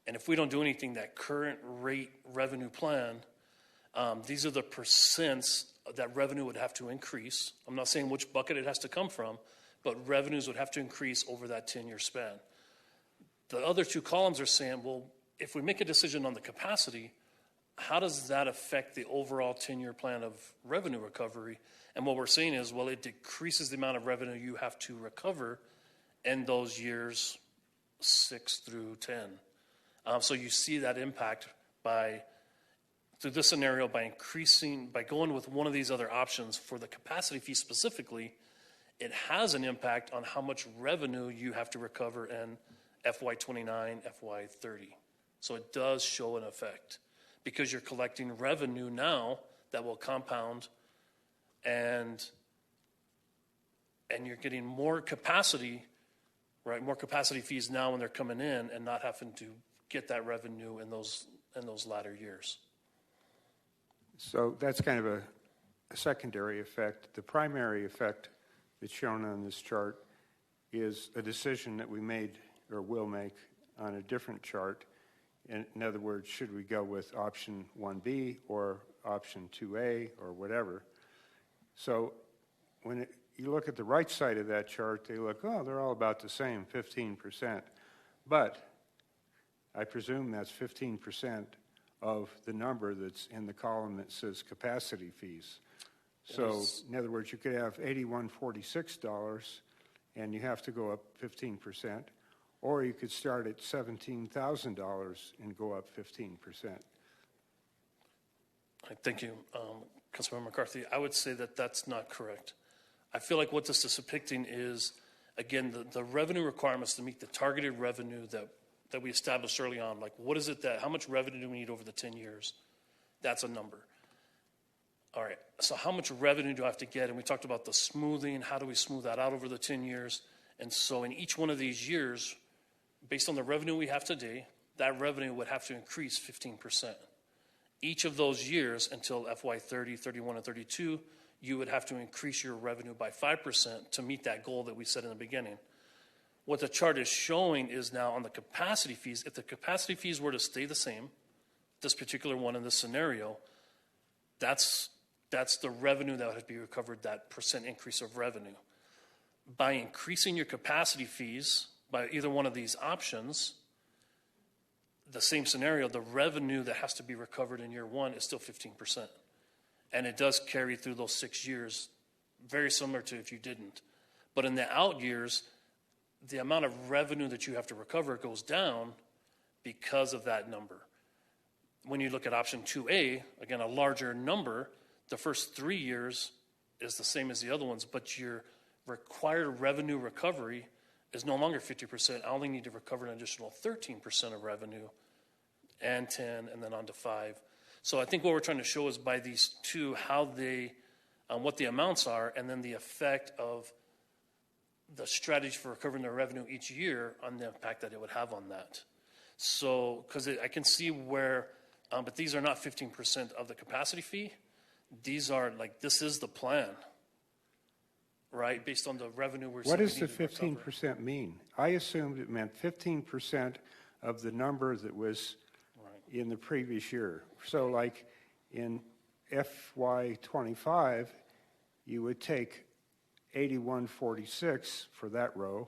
And if we don't do anything, that current rate revenue plan, these are the percents that revenue would have to increase. I'm not saying which bucket it has to come from, but revenues would have to increase over that 10-year span. The other two columns are saying, well, if we make a decision on the capacity, how does that affect the overall 10-year plan of revenue recovery? And what we're saying is, well, it decreases the amount of revenue you have to recover in those years 6 through 10. So you see that impact through this scenario by going with one of these other options for the capacity fee specifically. It has an impact on how much revenue you have to recover in FY29, FY30. So it does show an effect, because you're collecting revenue now that will compound, and you're getting more capacity, right? More capacity fees now when they're coming in, and not having to get that revenue in those latter years. So that's kind of a secondary effect. The primary effect that's shown on this chart is a decision that we made or will make on a different chart. In other words, should we go with option 1B or option 2A or whatever? So when you look at the right side of that chart, they look, oh, they're all about the same, 15%. But I presume that's 15% of the number that's in the column that says capacity fees. So in other words, you could have $81.46 and you have to go up 15%. Or you could start at $17,000 and go up 15%. Thank you, Councilmember McCarthy. I would say that that's not correct. I feel like what this is depicting is, again, the revenue requirements to meet the targeted revenue that we established early on. Like, what is it how much revenue do we need over the 10 years? That's a number. All right, so how much revenue do I have to get? And we talked about the smoothing, how do we smooth that out over the 10 years? And so in each one of these years, based on the revenue we have today, that revenue would have to increase 15%. Each of those years until FY 30, 31, and 32, you would have to increase your revenue by 5% to meet that goal that we set in the beginning. What the chart is showing is now on the capacity fees, if the capacity fees were to stay the same, this particular one in this scenario, that's the revenue that would have to be recovered, that percent increase of revenue. By increasing your capacity fees by either one of these options, the same scenario, the revenue that has to be recovered in year one is still 15%. And it does carry through those 6 years, very similar to if you didn't. But in the out years, the amount of revenue that you have to recover goes down because of that number. When you look at option 2A, again, a larger number, the first 3 years is the same as the other ones, but your required revenue recovery is no longer 50%. I only need to recover an additional 13% of revenue and 10 and then on to 5. So I think what we're trying to show is by these two, how they, what the amounts are, and then the effect of the strategy for recovering their revenue each year on the impact that it would have on that. So, because I can see where, but these are not 15% of the capacity fee. These are like, this is the plan, right? Based on the revenue we're What does we the need to recover. 15% mean? I assumed it meant 15% of the number that was in the previous year. So like in FY25, you would take 8146 for that row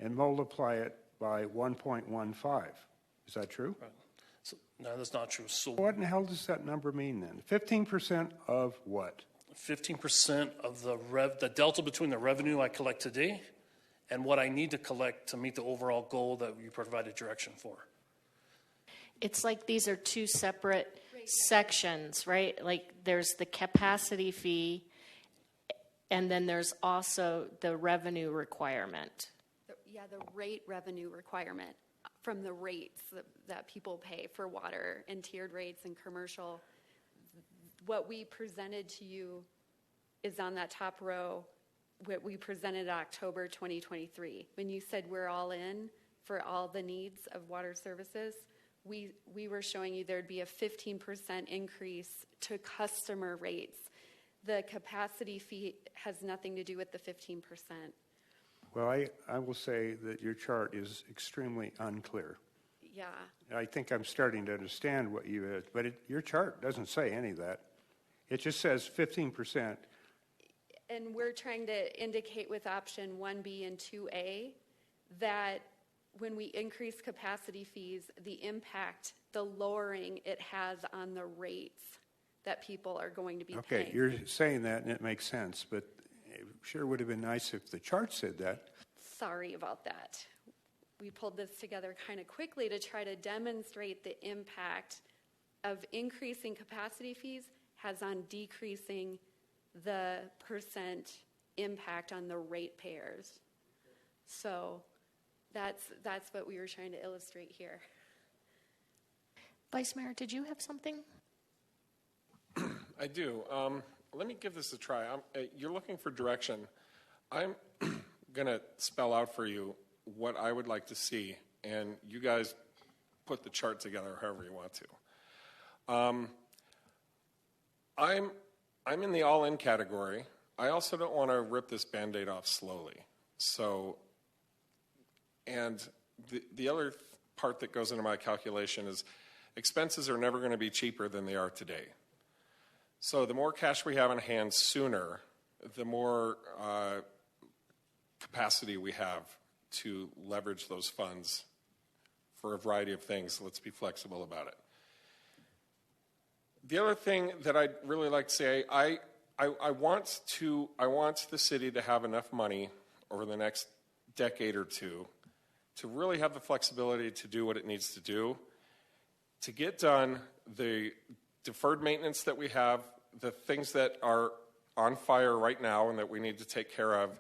and multiply it by 1.15. Is that true? Right. So, no, that's not true. So What in the hell does that number mean then? 15% of what? 15% of the delta between the revenue I collect today and what I need to collect to meet the overall goal that you provided direction for. It's like these are two separate sections, right? Like there's the capacity fee, and then there's also the revenue requirement. The rate revenue requirement from the rates that people pay for water and tiered rates and commercial. What we presented to you is on that top row, what we presented October 2023. When you said we're all in for all the needs of water services, we were showing you there'd be a 15% increase to customer rates. The capacity fee has nothing to do with the 15%. Well, I will say that your chart is extremely unclear. Yeah. I think I'm starting to understand what you had, but your chart doesn't say any of that. It just says 15%. And we're trying to indicate with option 1B and 2A that when we increase capacity fees, the impact, the lowering it has on the rates that people are going to be paying. Okay, you're saying that and it makes sense, but it sure would have been nice if the chart said that. Sorry about that. We pulled this together kind of quickly to try to demonstrate the impact of increasing capacity fees has on decreasing the percent impact on the ratepayers. So that's what we were trying to illustrate here. Vice Mayor, did you have something? I do. Let me give this a try. You're looking for direction. I'm going to spell out for you what I would like to see, and you guys put the chart together however you want to. I'm in the all-in category. I also don't want to rip this Band-Aid off slowly. So, and the other part that goes into my calculation is expenses are never going to be cheaper than they are today. So the more cash we have in hand sooner, the more capacity we have to leverage those funds for a variety of things. Let's be flexible about it. The other thing that I'd really like to say, I want the city to have enough money over the next decade or two to really have the flexibility to do what it needs to do, to get done the deferred maintenance that we have, the things that are on fire right now and that we need to take care of,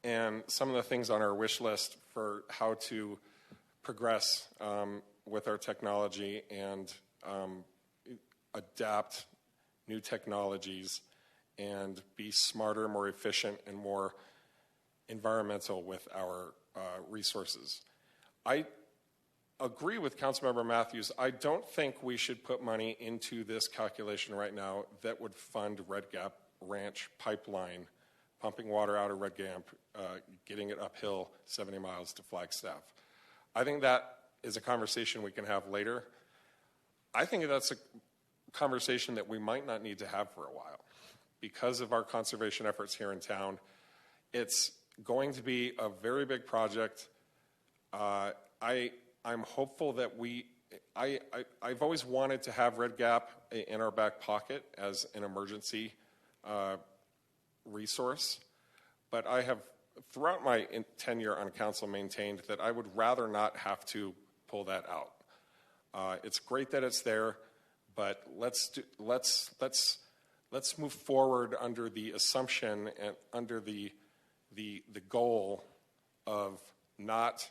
and some of the things on our wish list for how to progress with our technology and adapt new technologies and be smarter, more efficient, and more environmental with our resources. I agree with Councilmember Matthews. I don't think we should put money into this calculation right now that would fund Red Gap Ranch pipeline, pumping water out of Red Gap, getting it uphill 70 miles to Flagstaff. I think that is a conversation we can have later. I think that's a conversation that we might not need to have for a while because of our conservation efforts here in town. It's going to be a very big project. I'm hopeful that I've always wanted to have Red Gap in our back pocket as an emergency resource, but I have, throughout my tenure on council, maintained that I would rather not have to pull that out. It's great that it's there, but let's move forward under the assumption and under the goal of not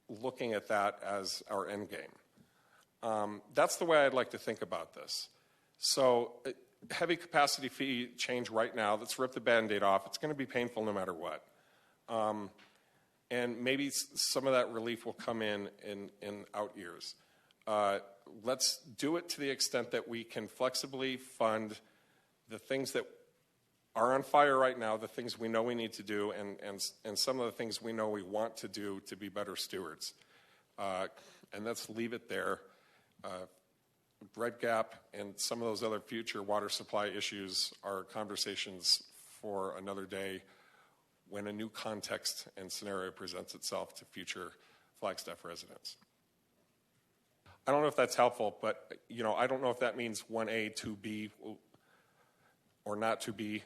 looking at that as our end game. That's the way I'd like to think about this. So heavy capacity fee change right now, let's rip the Band-Aid off. It's going to be painful no matter what. And maybe some of that relief will come in out years. Let's do it to the extent that we can flexibly fund the things that are on fire right now, the things we know we need to do, and some of the things we know we want to do to be better stewards. And let's leave it there. Red Gap and some of those other future water supply issues are conversations for another day when a new context and scenario presents itself to future Flagstaff residents. I don't know if that's helpful, but I don't know if that means 1A, 2B, or not 2B.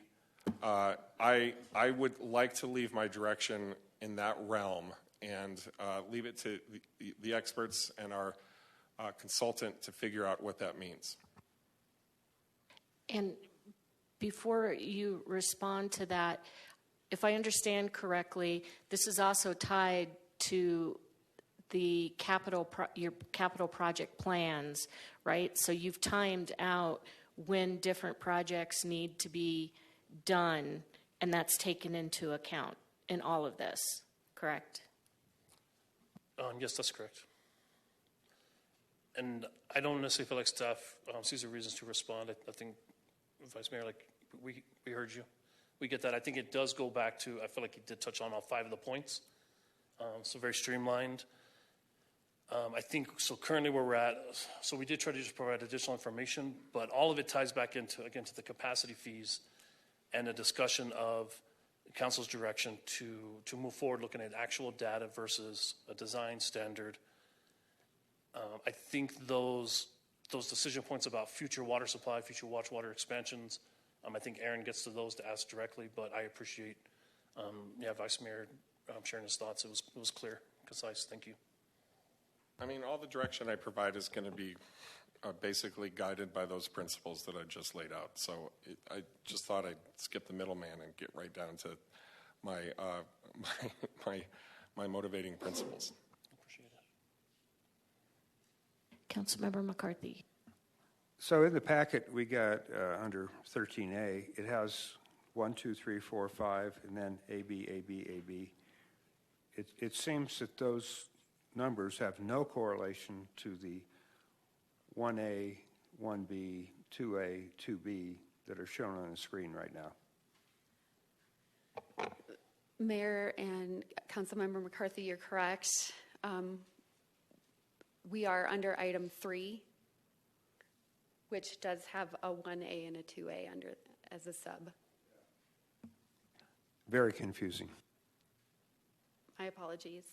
I would like to leave my direction in that realm and leave it to the experts and our consultant to figure out what that means. And before you respond to that, if I understand correctly, this is also tied to the your capital project plans, right? So you've timed out when different projects need to be done, and that's taken into account in all of this, correct? Yes, that's correct. And I don't necessarily feel like staff sees the reasons to respond. I think, Vice Mayor, we heard you. We get that. I think it does go back to, I feel like you did touch on all 5 of the points. So very streamlined. I think, so currently where we're at, so we did try to just provide additional information, but all of it ties back into, again, to the capacity fees and a discussion of council's direction to move forward looking at actual data versus a design standard. I think those decision points about future water supply, future water expansions, I think Aaron gets to those to ask directly, but I appreciate, Vice Mayor sharing his thoughts. It was clear, concise. Thank you. I mean, all the direction I provide is going to be basically guided by those principles that I just laid out. So I just thought I'd skip the middleman and get right down to my my motivating principles. Appreciate it. Councilmember McCarthy. So in the packet we got under 13A, it has 1, 2, 3, 4, 5, and then AB, AB, AB. It seems that those numbers have no correlation to the 1A, 1B, 2A, 2B that are shown on the screen right now. Mayor and Councilmember McCarthy, you're correct. We are under item 3, which does have a 1A and a 2A under as a sub. Very confusing. My apologies.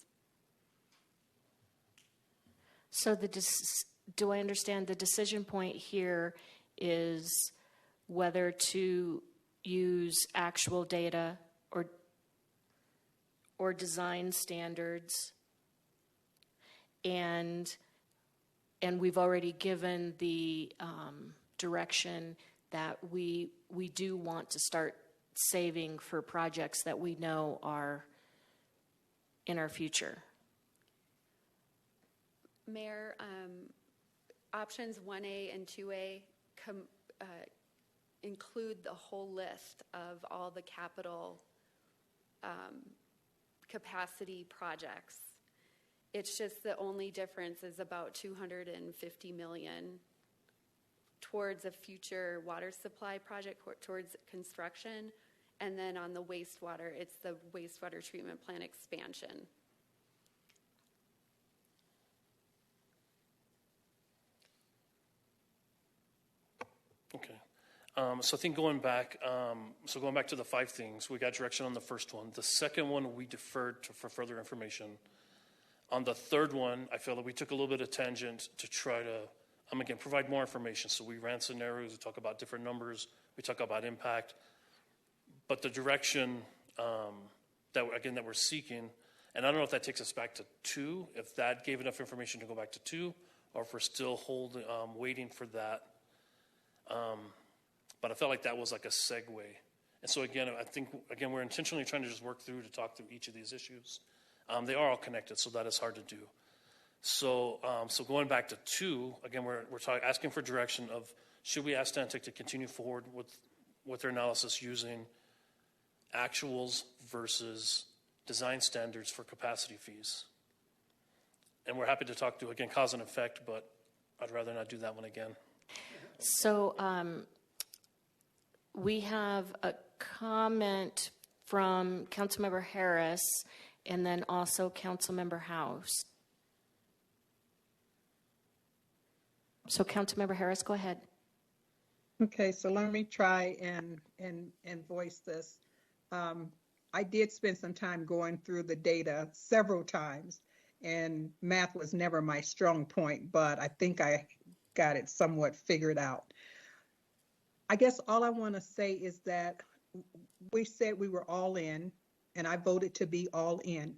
So do I understand the decision point here is whether to use actual data or design standards, and we've already given the direction that we do want to start saving for projects that we know are in our future. Mayor, options 1A and 2A include the whole list of all the capital capacity projects. It's just the only difference is about 250 million towards a future water supply project, towards construction. And then on the wastewater, it's the wastewater treatment plant expansion. Okay. So I think going back to the 5 things, we got direction on the first one. The second one, we deferred for further information. On the third one, I feel that we took a little bit of tangent to try to, again, provide more information. So we ran scenarios, we talk about different numbers, we talk about impact. But the direction that we're seeking, and I don't know if that takes us back to 2, if that gave enough information to go back to 2, or if we're still waiting for that. But I felt like that was like a segue. And so again, I think, we're intentionally trying to just work through to talk through each of these issues. They are all connected, so that is hard to do. So going back to 2, again, we're asking for direction of, should we ask Stantec to continue forward with their analysis using actuals versus design standards for capacity fees? And we're happy to talk to, again, cause and effect, but I'd rather not do that one again. So we have a comment from Councilmember Harris and then also Councilmember House. So Councilmember Harris, go ahead. Okay, so let me try and voice this. I did spend some time going through the data several times, and math was never my strong point, but I think I got it somewhat figured out. I guess all I want to say is that we said we were all in, and I voted to be all in.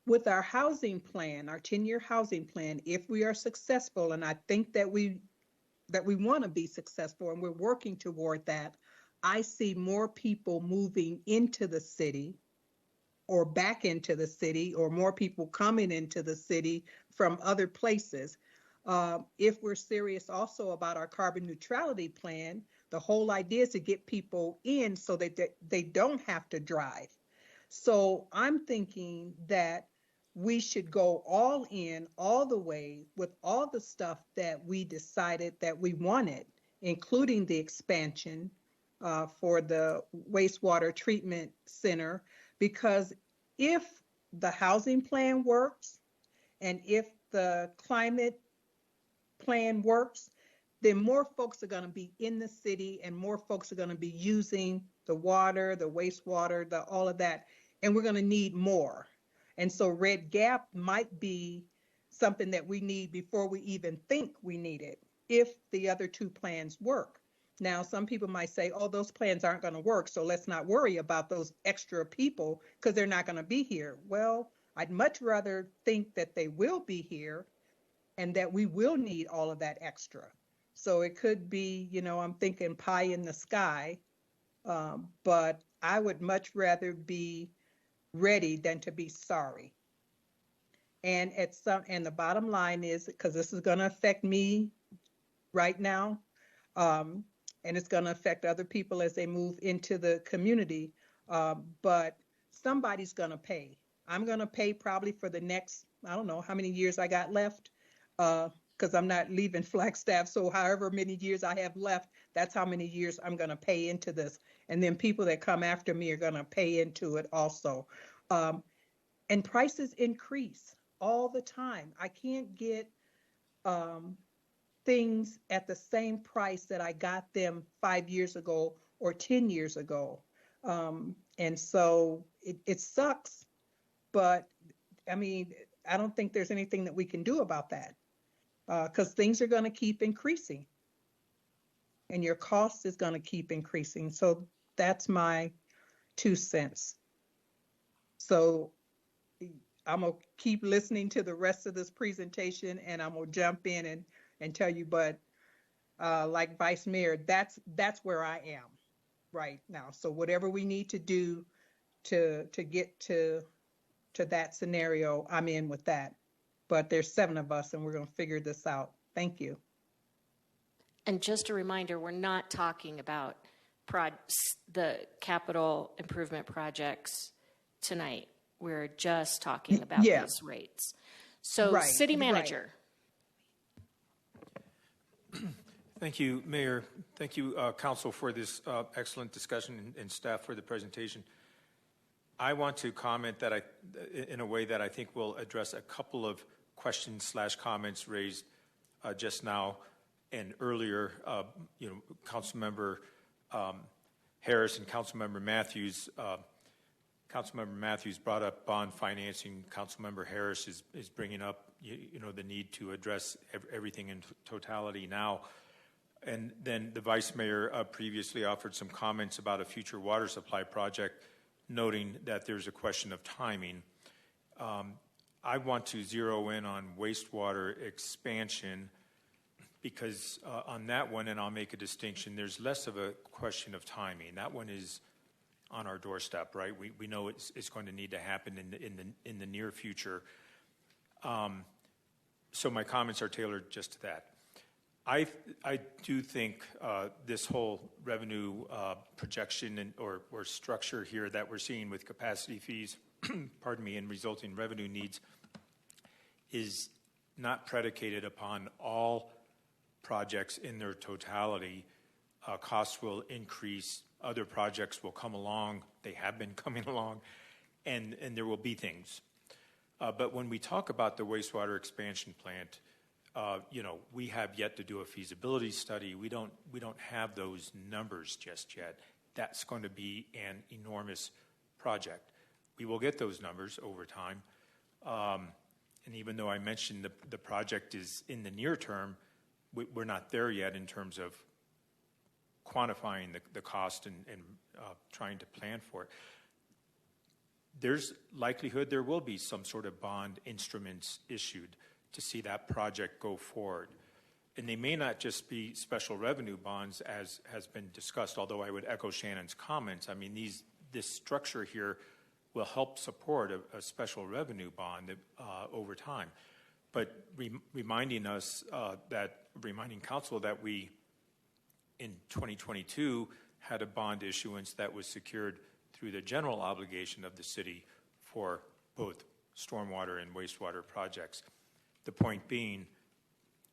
With our housing plan, our 10-year housing plan, if we are successful, and I think that we want to be successful and we're working toward that, I see more people moving into the city or back into the city, or more people coming into the city from other places. If we're serious also about our carbon neutrality plan, the whole idea is to get people in so that they don't have to drive. So I'm thinking that we should go all in, all the way, with all the stuff that we decided that we wanted, including the expansion for the wastewater treatment center, because if the housing plan works and if the climate plan works, then more folks are going to be in the city and more folks are going to be using the water, the wastewater, all of that, and we're going to need more. And so Red Gap might be something that we need before we even think we need it, if the other 2 plans work. Now, some people might say, oh, those plans aren't going to work, so let's not worry about those extra people because they're not going to be here. Well, I'd much rather think that they will be here and that we will need all of that extra. So it could be, I'm thinking pie in the sky, but I would much rather be ready than to be sorry. And and the bottom line is, because this is going to affect me right now, and it's going to affect other people as they move into the community, but somebody's going to pay. I'm going to pay probably for the next, I don't know how many years I got left, because I'm not leaving Flagstaff. So however many years I have left, that's how many years I'm going to pay into this. And then people that come after me are going to pay into it also. And prices increase all the time. I can't get things at the same price that I got them 5 years ago or 10 years ago. And so it sucks, but I mean, I don't think there's anything that we can do about that, because things are going to keep increasing and your cost is going to keep increasing. So that's my 2 cents. So I'm going to keep listening to the rest of this presentation and I'm going to jump in and tell you, but like Vice Mayor, that's where I am right now. So whatever we need to do to get to that scenario, I'm in with that. But there's 7 of us and we're going to figure this out. Thank you. And just a reminder, we're not talking about the capital improvement projects tonight. We're just talking about Yeah. those rates. So, Right, city right. manager. Thank you, Mayor. Thank you, Council, for this excellent discussion and staff for the presentation. I want to comment that in a way that I think will address a couple of questions / comments raised just now and earlier. Councilmember Harris and Councilmember Matthews. Councilmember Matthews brought up bond financing. Councilmember Harris is bringing up the need to address everything in totality now. And then the Vice Mayor previously offered some comments about a future water supply project, noting that there's a question of timing. I want to zero in on wastewater expansion because on that one, and I'll make a distinction, there's less of a question of timing. That one is on our doorstep, right? We know it's going to need to happen in the near future. So my comments are tailored just to that. I do think this whole revenue projection or structure here that we're seeing with capacity fees, pardon me, and resulting revenue needs is not predicated upon all projects in their totality. Costs will increase. Other projects will come along. They have been coming along, and there will be things. But when we talk about the wastewater expansion plant, we have yet to do a feasibility study. We don't have those numbers just yet. That's going to be an enormous project. We will get those numbers over time. And even though I mentioned the project is in the near term, we're not there yet in terms of quantifying the cost and trying to plan for it. There's likelihood there will be some sort of bond instruments issued to see that project go forward. And they may not just be special revenue bonds as has been discussed, although I would echo Shannon's comments. I mean, this structure here will help support a special revenue bond over time. But reminding council that we, in 2022, had a bond issuance that was secured through the general obligation of the city for both stormwater and wastewater projects. The point being,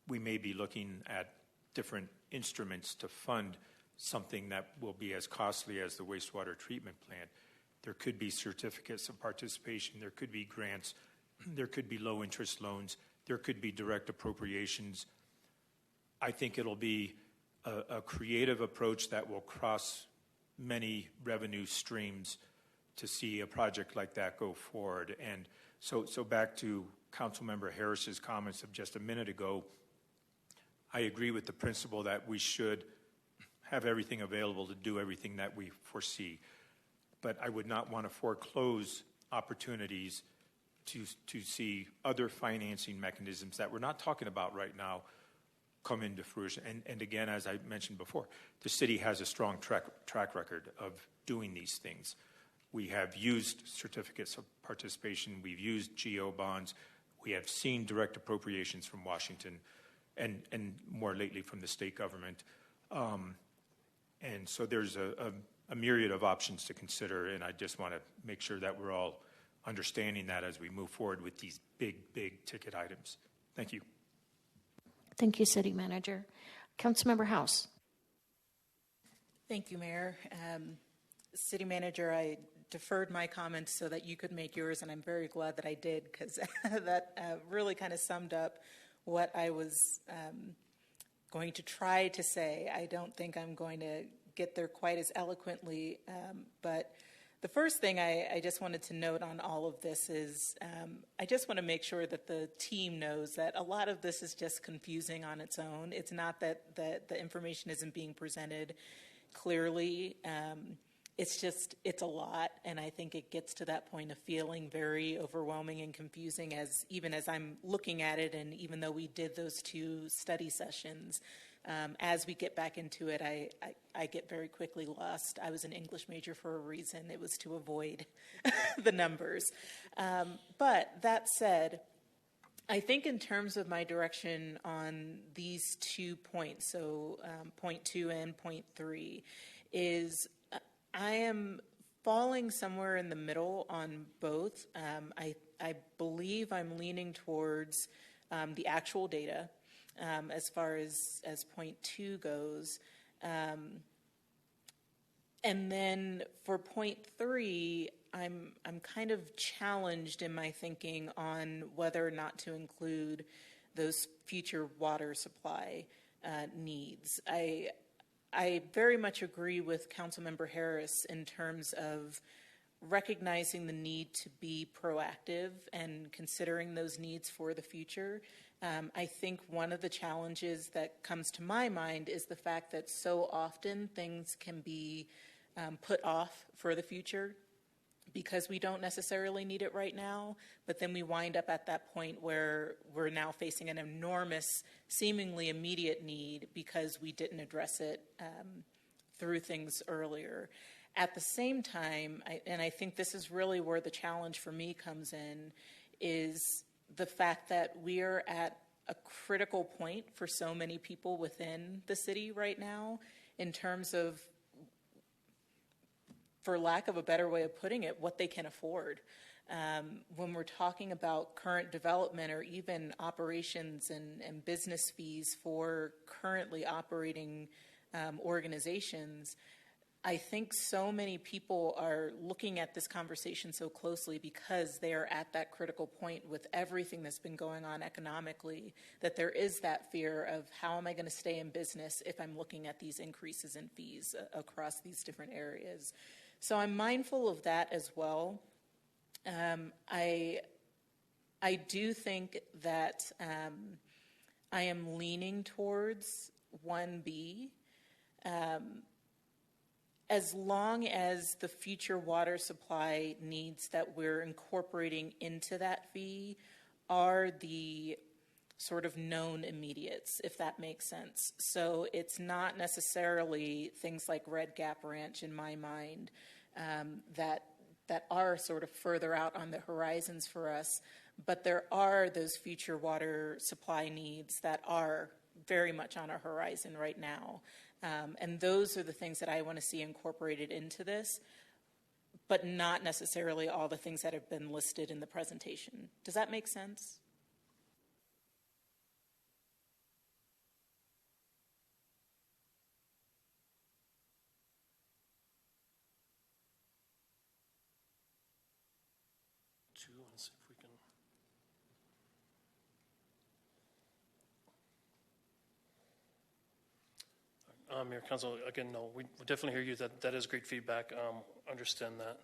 we may be looking at different instruments to fund something that will be as costly as the wastewater treatment plant. There could be certificates of participation, there could be grants, there could be low interest loans, there could be direct appropriations. I think it'll be a creative approach that will cross many revenue streams to see a project like that go forward. And so back to Councilmember Harris's comments of just a minute ago, I agree with the principle that we should have everything available to do everything that we foresee. But I would not want to foreclose opportunities to see other financing mechanisms that we're not talking about right now come into fruition. And again, as I mentioned before, the city has a strong track record of doing these things. We have used certificates of participation. We've used GO bonds. We have seen direct appropriations from Washington and more lately from the state government. And so there's a myriad of options to consider, and I just want to make sure that we're all understanding that as we move forward with these big ticket items. Thank you. Thank you, City Manager. Councilmember House. Thank you, Mayor. City Manager, I deferred my comments so that you could make yours, and I'm very glad that I did, because that really kind of summed up what I was going to try to say. I don't think I'm going to get there quite as eloquently, but the first thing I just wanted to note on all of this is I just want to make sure that the team knows that a lot of this is just confusing on its own. It's not that the information isn't being presented clearly. It's a lot, and I think it gets to that point of feeling very overwhelming and confusing even as I'm looking at it, and even though we did those 2 study sessions, as we get back into it, I get very quickly lost. I was an English major for a reason. It was to avoid the numbers. But that said, I think in terms of my direction on these 2 points, so point 2 and point 3, is I am falling somewhere in the middle on both. I believe I'm leaning towards the actual data as far as point 2 goes. And then for point 3, I'm kind of challenged in my thinking on whether or not to include those future water supply needs. I very much agree with Councilmember Harris in terms of recognizing the need to be proactive and considering those needs for the future. I think one of the challenges that comes to my mind is the fact that so often things can be put off for the future because we don't necessarily need it right now, but then we wind up at that point where we're now facing an enormous, seemingly immediate need because we didn't address it through things earlier. At the same time, and I think this is really where the challenge for me comes in, is the fact that we are at a critical point for so many people within the city right now in terms of, for lack of a better way of putting it, what they can afford. When we're talking about current development or even operations and business fees for currently operating organizations, I think so many people are looking at this conversation so closely because they are at that critical point with everything that's been going on economically, that there is that fear of how am I going to stay in business if I'm looking at these increases in fees across these different areas. So I'm mindful of that as well. I do think that I am leaning towards 1B. As long as the future water supply needs that we're incorporating into that fee are the sort of known immediates, if that makes sense. So it's not necessarily things like Red Gap Ranch in my mind that are sort of further out on the horizons for us, but there are those future water supply needs that are very much on our horizon right now. And those are the things that I want to see incorporated into this, but not necessarily all the things that have been listed in the presentation. Does that make sense? Let's see if we can. Mayor, Council, again, no, we definitely hear you. That is great feedback. Understand that.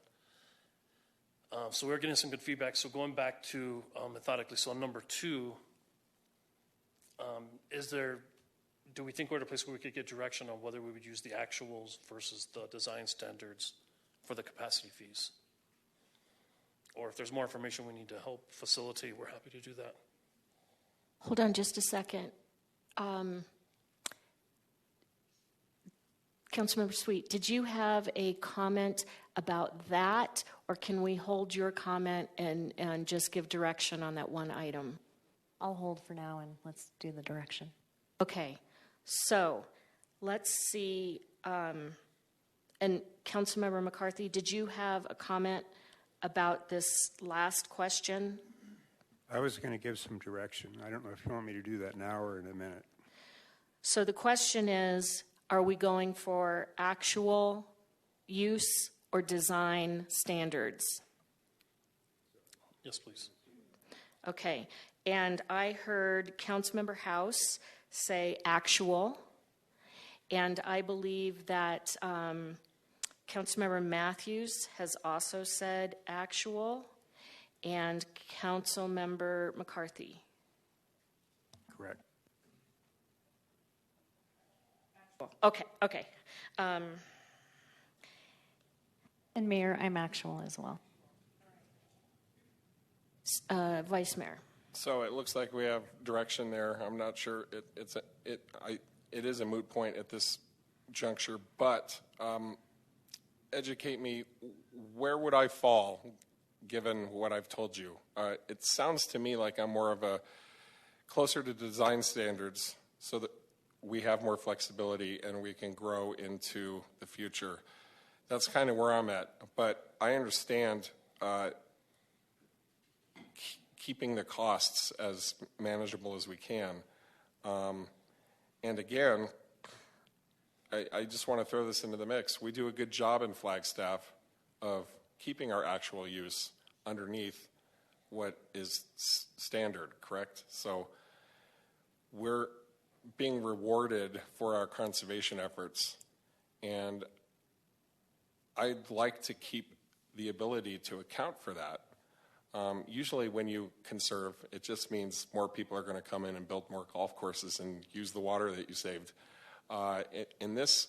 So we're getting some good feedback. So going back to methodically, so on number 2, do we think we're at a place where we could get direction on whether we would use the actuals versus the design standards for the capacity fees? Or if there's more information we need to help facilitate, we're happy to do that. Hold on just a second. Councilmember Sweet, did you have a comment about that, or can we hold your comment and just give direction on that one item? I'll hold for now and let's do the direction. Okay, so let's see. And Councilmember McCarthy, did you have a comment about this last question? I was going to give some direction. I don't know if you want me to do that now or in a minute. So the question is, are we going for actual use or design standards? Yes, please. Okay, and I heard Councilmember House say actual, and I believe that Councilmember Matthews has also said actual, and Councilmember McCarthy. Correct. Okay. And Mayor, I'm actual as well. Vice Mayor. So it looks like we have direction there. I'm not sure it is a moot point at this juncture, but educate me, where would I fall given what I've told you. It sounds to me like I'm more of a closer to design standards so that we have more flexibility and we can grow into the future. That's kind of where I'm at. But I understand keeping the costs as manageable as we can. And again, I just want to throw this into the mix. We do a good job in Flagstaff of keeping our actual use underneath what is standard, correct? So we're being rewarded for our conservation efforts, and I'd like to keep the ability to account for that. Usually when you conserve, it just means more people are going to come in and build more golf courses and use the water that you saved. In this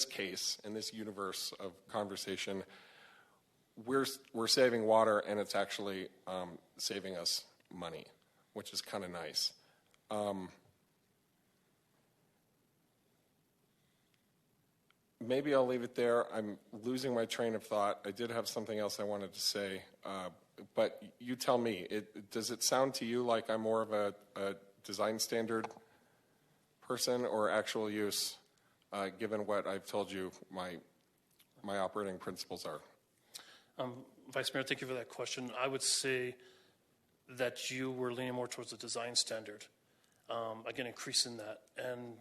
case, in this universe of conversation, we're saving water, and it's actually saving us money, which is kind of nice. Maybe I'll leave it there. I'm losing my train of thought. I did have something else I wanted to say, but you tell me. Does it sound to you like I'm more of a design standard person or actual use, given what I've told you my operating principles are? Vice Mayor, thank you for that question. I would say that you were leaning more towards the design standard, again, increasing that. And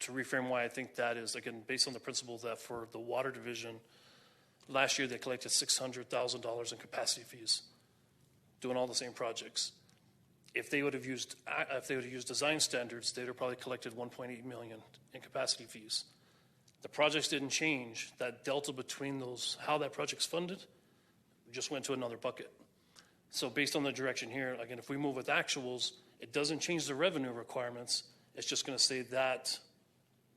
to reframe why I think that is, again, based on the principle that for the water division, last year they collected $600,000 in capacity fees, doing all the same projects. If they would have used design standards, they'd have probably collected $1.8 million in capacity fees. The projects didn't change. That delta between those, how that project's funded, just went to another bucket. So based on the direction here, again, if we move with actuals, it doesn't change the revenue requirements. It's just going to say that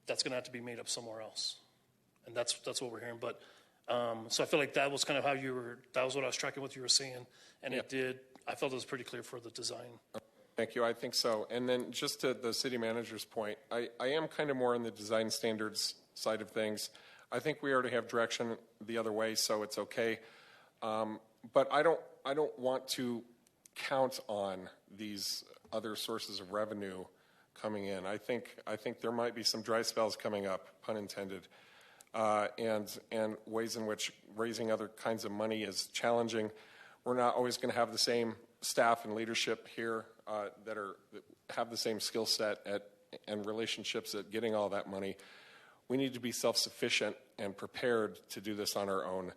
that's going to have to be made up somewhere else. And that's what we're hearing. But so I feel like that was kind of how that was what I was tracking what you were saying. And yeah. I felt it was pretty clear for the design. Thank you. I think so. And then just to the city manager's point, I am kind of more in the design standards side of things. I think we already have direction the other way, so it's okay. But I don't want to count on these other sources of revenue coming in. I think there might be some dry spells coming up, pun intended, and ways in which raising other kinds of money is challenging. We're not always going to have the same staff and leadership here that have the same skill set and relationships at getting all that money. We need to be self-sufficient and prepared to do this on our own.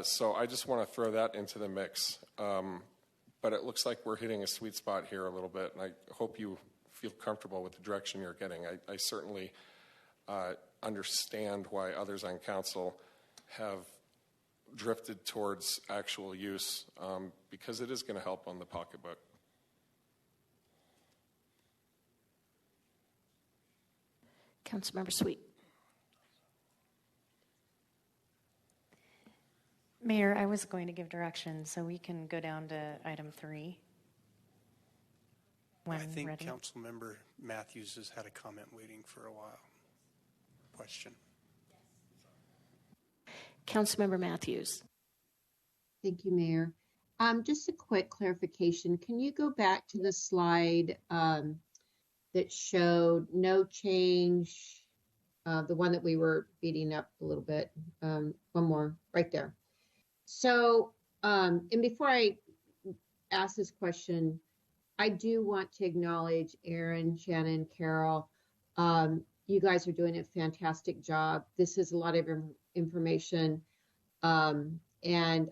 So I just want to throw that into the mix. But it looks like we're hitting a sweet spot here a little bit, and I hope you feel comfortable with the direction you're getting. I certainly understand why others on council have drifted towards actual use because it is going to help on the pocketbook. Councilmember Sweet. Mayor, I was going to give direction, so we can go down to item 3. I think ready. Councilmember Matthews has had a comment waiting for a while. Question. Councilmember Matthews. Thank you, Mayor. Just a quick clarification. Can you go back to the slide that showed no change, the one that we were beating up a little bit? One more, right there. So, and before I ask this question, I do want to acknowledge Aaron, Shannon, Carol. You guys are doing a fantastic job. This is a lot of information. And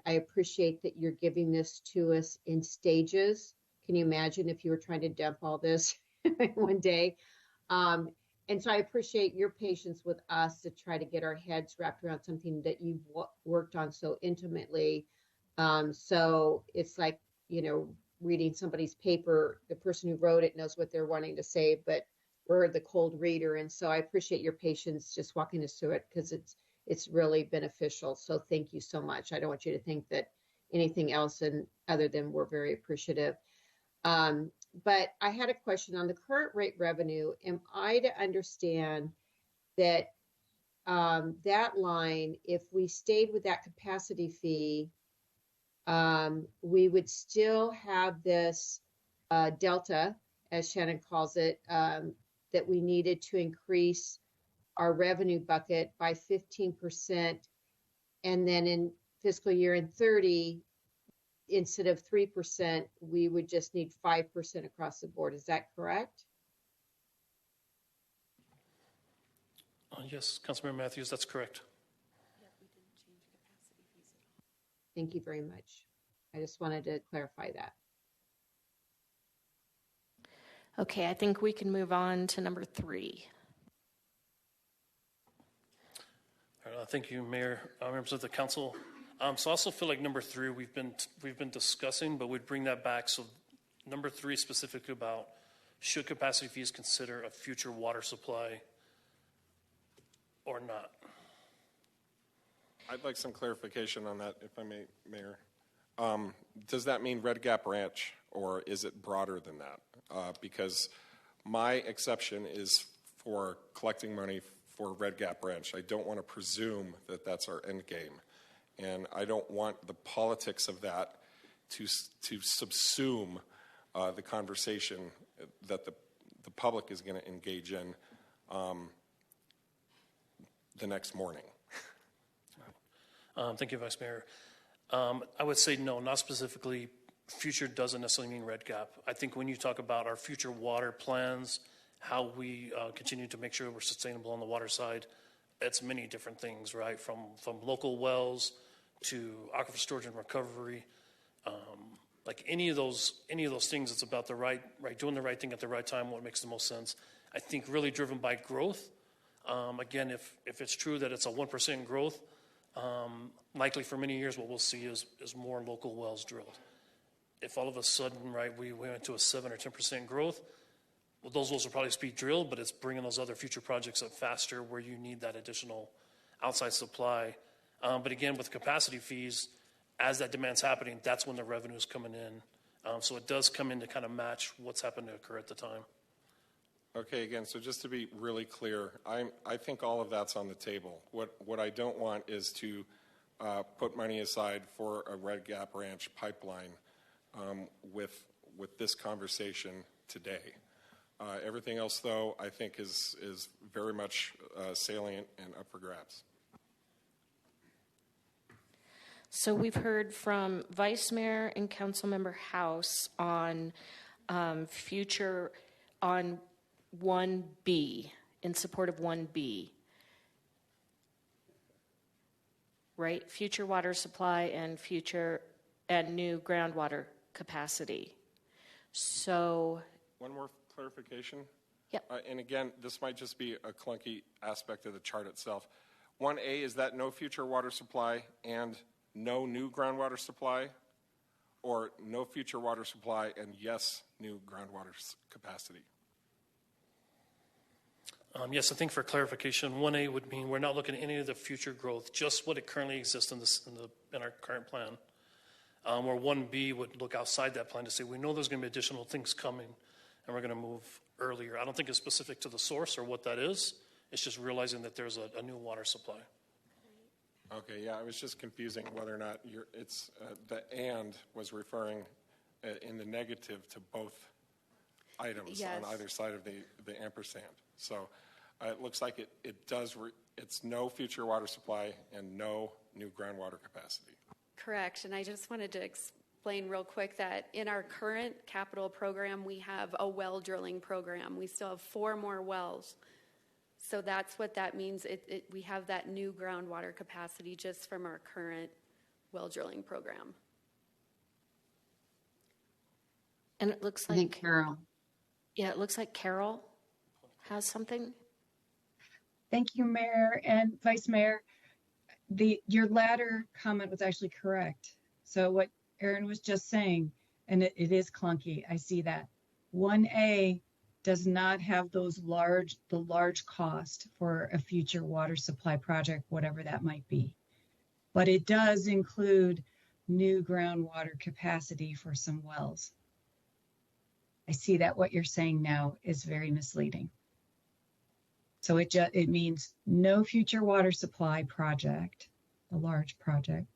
I appreciate that you're giving this to us in stages. Can you imagine if you were trying to dump all this in one day? And so I appreciate your patience with us to try to get our heads wrapped around something that you've worked on so intimately. So it's like, reading somebody's paper. The person who wrote it knows what they're wanting to say, but we're the cold reader. And so I appreciate your patience just walking us through it because it's really beneficial. So thank you so much. I don't want you to think that anything else other than we're very appreciative. But I had a question on the current rate revenue. Am I to understand that that line, if we stayed with that capacity fee, we would still have this delta, as Shannon calls it, that we needed to increase our revenue bucket by 15%. And then in fiscal year in 30, instead of 3%, we would just need 5% across the board. Is that correct? Yes, Councilmember Matthews, that's correct. Thank you very much. I just wanted to clarify that. Okay, I think we can move on to number 3. Thank you, Mayor, members of the council. So I also feel like number 3 we've been discussing, but we'd bring that back. So number 3 specifically about should capacity fees consider a future water supply or not? I'd like some clarification on that, if I may, Mayor. Does that mean Red Gap Ranch, or is it broader than that? Because my exception is for collecting money for Red Gap Ranch. I don't want to presume that that's our end game. And I don't want the politics of that to subsume the conversation that the public is going to engage in the next morning. Thank you, Vice Mayor. I would say no, not specifically. Future doesn't necessarily mean Red Gap. I think when you talk about our future water plans, how we continue to make sure we're sustainable on the water side, it's many different things, right? From local wells to aquifer storage and recovery. Like any of those things, it's about doing the right thing at the right time, what makes the most sense. I think really driven by growth. Again, if it's true that it's a 1% growth, likely for many years what we'll see is more local wells drilled. If all of a sudden, right, we went to a 7 or 10% growth, well, those wells will probably be drilled, but it's bringing those other future projects up faster where you need that additional outside supply. But again, with capacity fees, as that demand's happening, that's when the revenue is coming in. So it does come in to kind of match what's happened to occur at the time. Okay, again, so just to be really clear, I think all of that's on the table. What I don't want is to put money aside for a Red Gap Ranch pipeline with this conversation today. Everything else, though, I think is very much salient and up for grabs. So we've heard from Vice Mayor and Councilmember House on future on 1B, in support of 1B. Right? Future water supply and new groundwater capacity. So. One more clarification. Yep. And again, this might just be a clunky aspect of the chart itself. 1A, is that no future water supply and no new groundwater supply? Or no future water supply and yes, new groundwater capacity? Yes, I think for clarification, 1A would mean we're not looking at any of the future growth, just what it currently exists in our current plan. Where 1B would look outside that plan to say, we know there's going to be additional things coming and we're going to move earlier. I don't think it's specific to the source or what that is. It's just realizing that there's a new water supply. Okay, yeah, I was just confusing whether or not the and was referring in the negative to both items Yes. on either side of the ampersand. So it looks like it's no future water supply and no new groundwater capacity. Correct, and I just wanted to explain real quick that in our current capital program, we have a well drilling program. We still have 4 more wells. So that's what that means. We have that new groundwater capacity just from our current well drilling program. And it looks I like think Carol. Yeah, it looks like Carol has something. Thank you, Mayor and Vice Mayor. Your latter comment was actually correct. So what Aaron was just saying, and it is clunky, I see that. 1A does not have the large cost for a future water supply project, whatever that might be. But it does include new groundwater capacity for some wells. I see that what you're saying now is very misleading. So it means no future water supply project, a large project,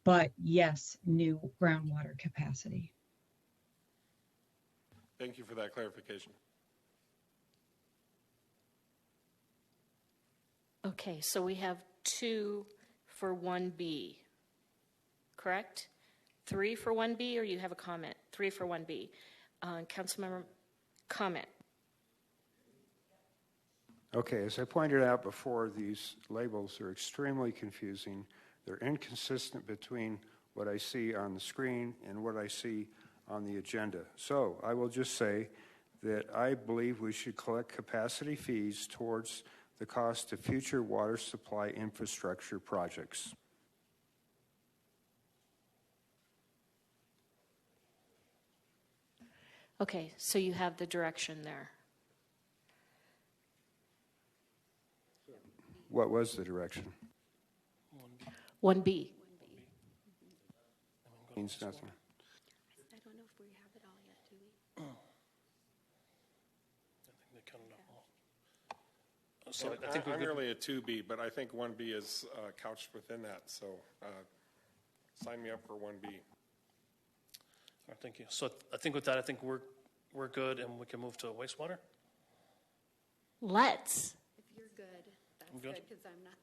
but yes, new groundwater capacity. Thank you for that clarification. Okay, so we have 2 for 1B, correct? 3 for 1B, or you have a comment? 3 for 1B. Councilmember, comment. Okay, as I pointed out before, these labels are extremely confusing. They're inconsistent between what I see on the screen and what I see on the agenda. So I will just say that I believe we should collect capacity fees towards the cost of future water supply infrastructure projects. Okay, so you have the direction there. What was the direction? 1B. Means nothing. I don't know if we have it all yet, do we? I think they counted them all. So I think I'm we're good. really a 2B, but I think 1B is couched within that, so sign me up for 1B. All right, thank you. So I think with that, I think we're good, and we can move to wastewater. Let's. If you're good, that's I'm good. good, because I'm not.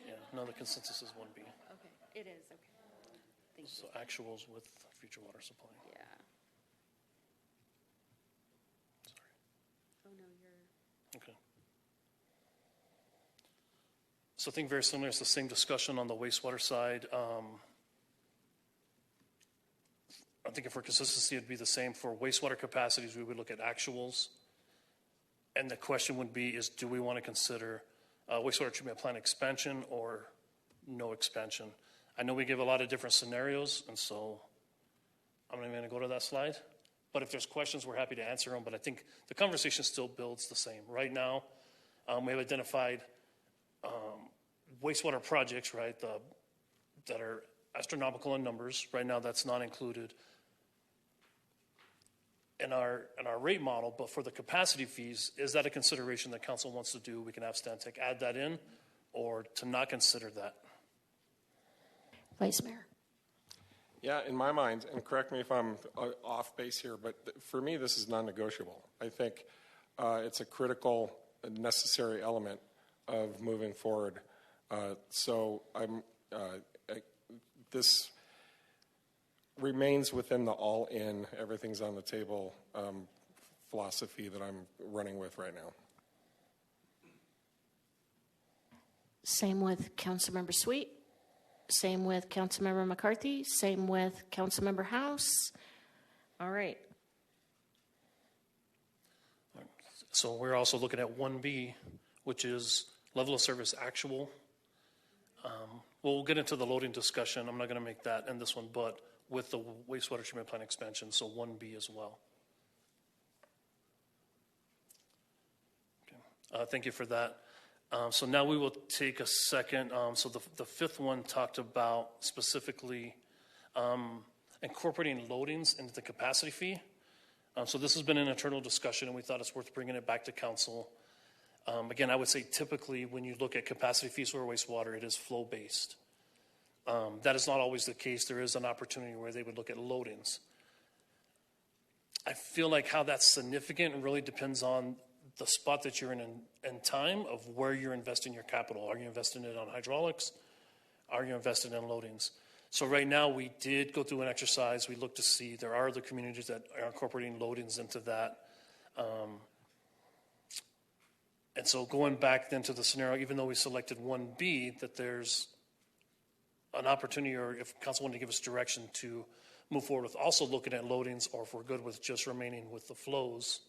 Yeah, no, the consensus is 1B. Okay, it is, okay. Thank So you. actuals with future water supply. Yeah. Oh, no, you're. Okay. So I think very similar, it's the same discussion on the wastewater side. I think for consistency, it'd be the same for wastewater capacities. We would look at actuals. And the question would be is, do we want to consider wastewater treatment plant expansion or no expansion? I know we give a lot of different scenarios, and so I'm not even going to go to that slide. But if there's questions, we're happy to answer them. But I think the conversation still builds the same. Right now, we have identified wastewater projects, right, that are astronomical in numbers. Right now, that's not included in our rate model. But for the capacity fees, is that a consideration that council wants to do? We can have Stantec add that in, or to not consider that. Vice Mayor. Yeah, in my mind, and correct me if I'm off base here, but for me, this is non-negotiable. I think it's a critical, necessary element of moving forward. So this remains within the all-in, everything's on the table philosophy that I'm running with right now. Same with Councilmember Sweet. Same with Councilmember McCarthy. Same with Councilmember House. All right. So we're also looking at 1B, which is level of service actual. We'll get into the loading discussion. I'm not going to make that in this one, but with the wastewater treatment plant expansion, so 1B as well. Okay. Thank you for that. So now we will take a second. So the fifth one talked about specifically incorporating loadings into the capacity fee. So this has been an internal discussion, and we thought it's worth bringing it back to council. Again, I would say typically when you look at capacity fees for wastewater, it is flow-based. That is not always the case. There is an opportunity where they would look at loadings. I feel like how that's significant really depends on the spot that you're in time of where you're investing your capital. Are you investing it on hydraulics? Are you investing in loadings? So right now we did go through an exercise. We looked to see there are other communities that are incorporating loadings into that. And so going back then to the scenario, even though we selected 1B, that there's an opportunity, or if council wanted to give us direction to move forward with also looking at loadings, or if we're good with just remaining with the flows.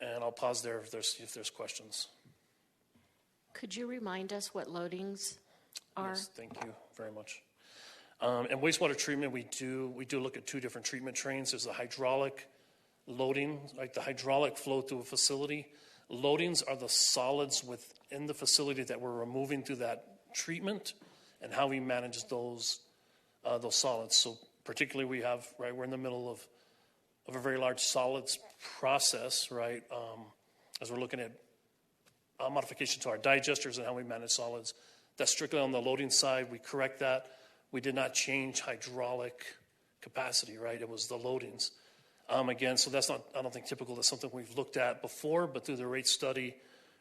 And I'll pause there if there's questions. Could you remind us what loadings are? Yes, thank you very much. In wastewater treatment, we do look at two different treatment trains. There's the hydraulic loading, like the hydraulic flow through a facility. Loadings are the solids within the facility that we're removing through that treatment, and how we manage those solids. So particularly we're in the middle of a very large solids process, right? As we're looking at modification to our digesters and how we manage solids, That's strictly on the loading side. We correct that. We did not change hydraulic capacity, right? It was the loadings. Again, so that's not, I don't think typical. That's something we've looked at before, but through the rate study,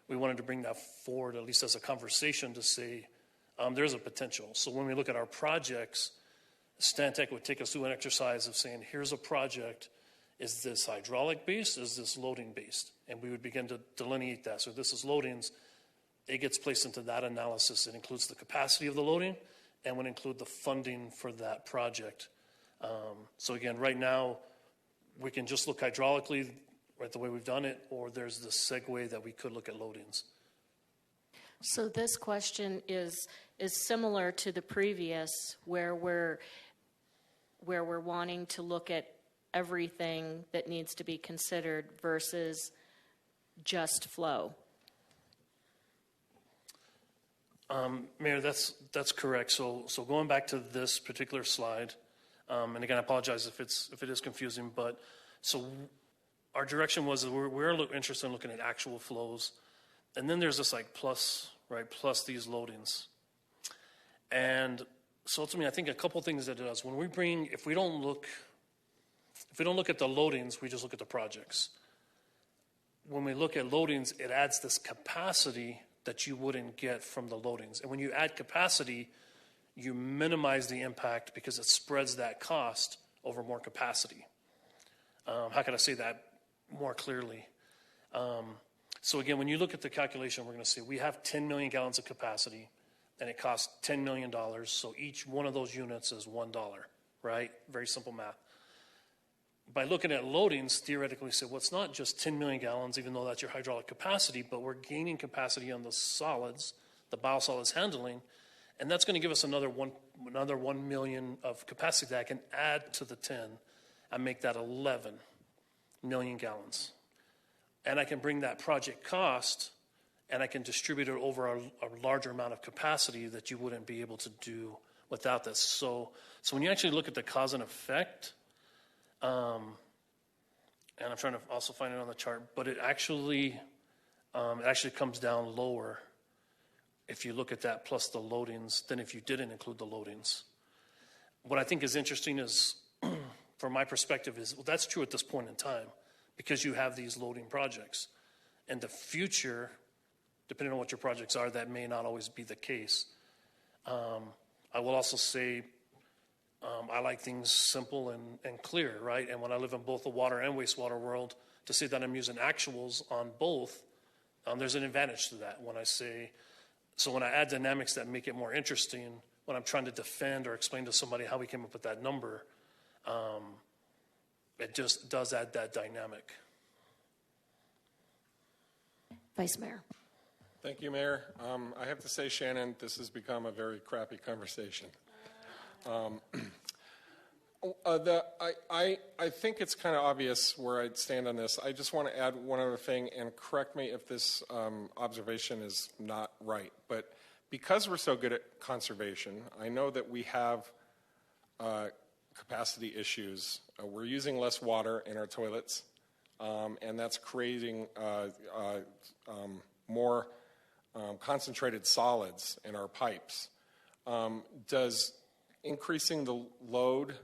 we wanted to bring that forward, at least as a conversation, to say there's a potential. So when we look at our projects, Stantec would take us through an exercise of saying, here's a project. Is this hydraulic based? Is this loading based? And we would begin to delineate that. So if this is loadings, it gets placed into that analysis. It includes the capacity of the loading and would include the funding for that project. So again, right now, we can just look hydraulically, right, the way we've done it, or there's the segue that we could look at loadings. So this question is similar to the previous, where we're wanting to look at everything that needs to be considered versus just flow. Mayor, that's correct. So going back to this particular slide, and again, I apologize if it is confusing, but so our direction was that we're interested in looking at actual flows, and then there's this like plus, right, plus these loadings. And so ultimately, I think a couple things that it does. When we bring, if we don't look at the loadings, we just look at the projects. When we look at loadings, it adds this capacity that you wouldn't get from the loadings. And when you add capacity, you minimize the impact because it spreads that cost over more capacity. How can I say that more clearly? So again, when you look at the calculation, we're going to see we have 10 million gallons of capacity, and it costs $10 million. So each one of those units is $1, right? Very simple math. By looking at loadings, theoretically, say, well, it's not just 10 million gallons, even though that's your hydraulic capacity, but we're gaining capacity on the solids, the biosolids handling, and that's going to give us another 1 million of capacity that I can add to the 10 and make that 11 million gallons. And I can bring that project cost and I can distribute it over a larger amount of capacity that you wouldn't be able to do without this. So when you actually look at the cause and effect, and I'm trying to also find it on the chart, but it actually comes down lower if you look at that plus the loadings than if you didn't include the loadings. What I think is interesting is, from my perspective, is well, that's true at this point in time because you have these loading projects. In the future, depending on what your projects are, that may not always be the case. I will also say I like things simple and clear, right? And when I live in both the water and wastewater world, to say that I'm using actuals on both, there's an advantage to that. When I add dynamics that make it more interesting, when I'm trying to defend or explain to somebody how we came up with that number, it just does add that dynamic. Vice Mayor. Thank you, Mayor. I have to say, Shannon, this has become a very crappy conversation. I think it's kind of obvious where I'd stand on this. I just want to add one other thing, and correct me if this observation is not right. But because we're so good at conservation, I know that we have capacity issues. We're using less water in our toilets, and that's creating more concentrated solids in our pipes. Does increasing the load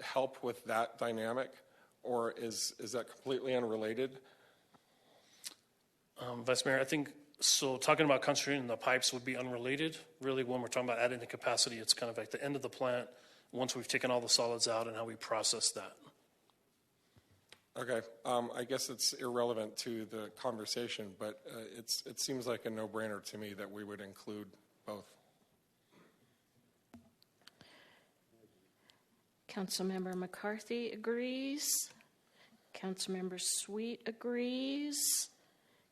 help with that dynamic, or is that completely unrelated? Vice Mayor, I think, so talking about concentrating the pipes would be unrelated. Really, when we're talking about adding the capacity, it's kind of like the end of the plant once we've taken all the solids out and how we process that. Okay, I guess it's irrelevant to the conversation, but it seems like a no-brainer to me that we would include both. Councilmember McCarthy agrees. Councilmember Sweet agrees.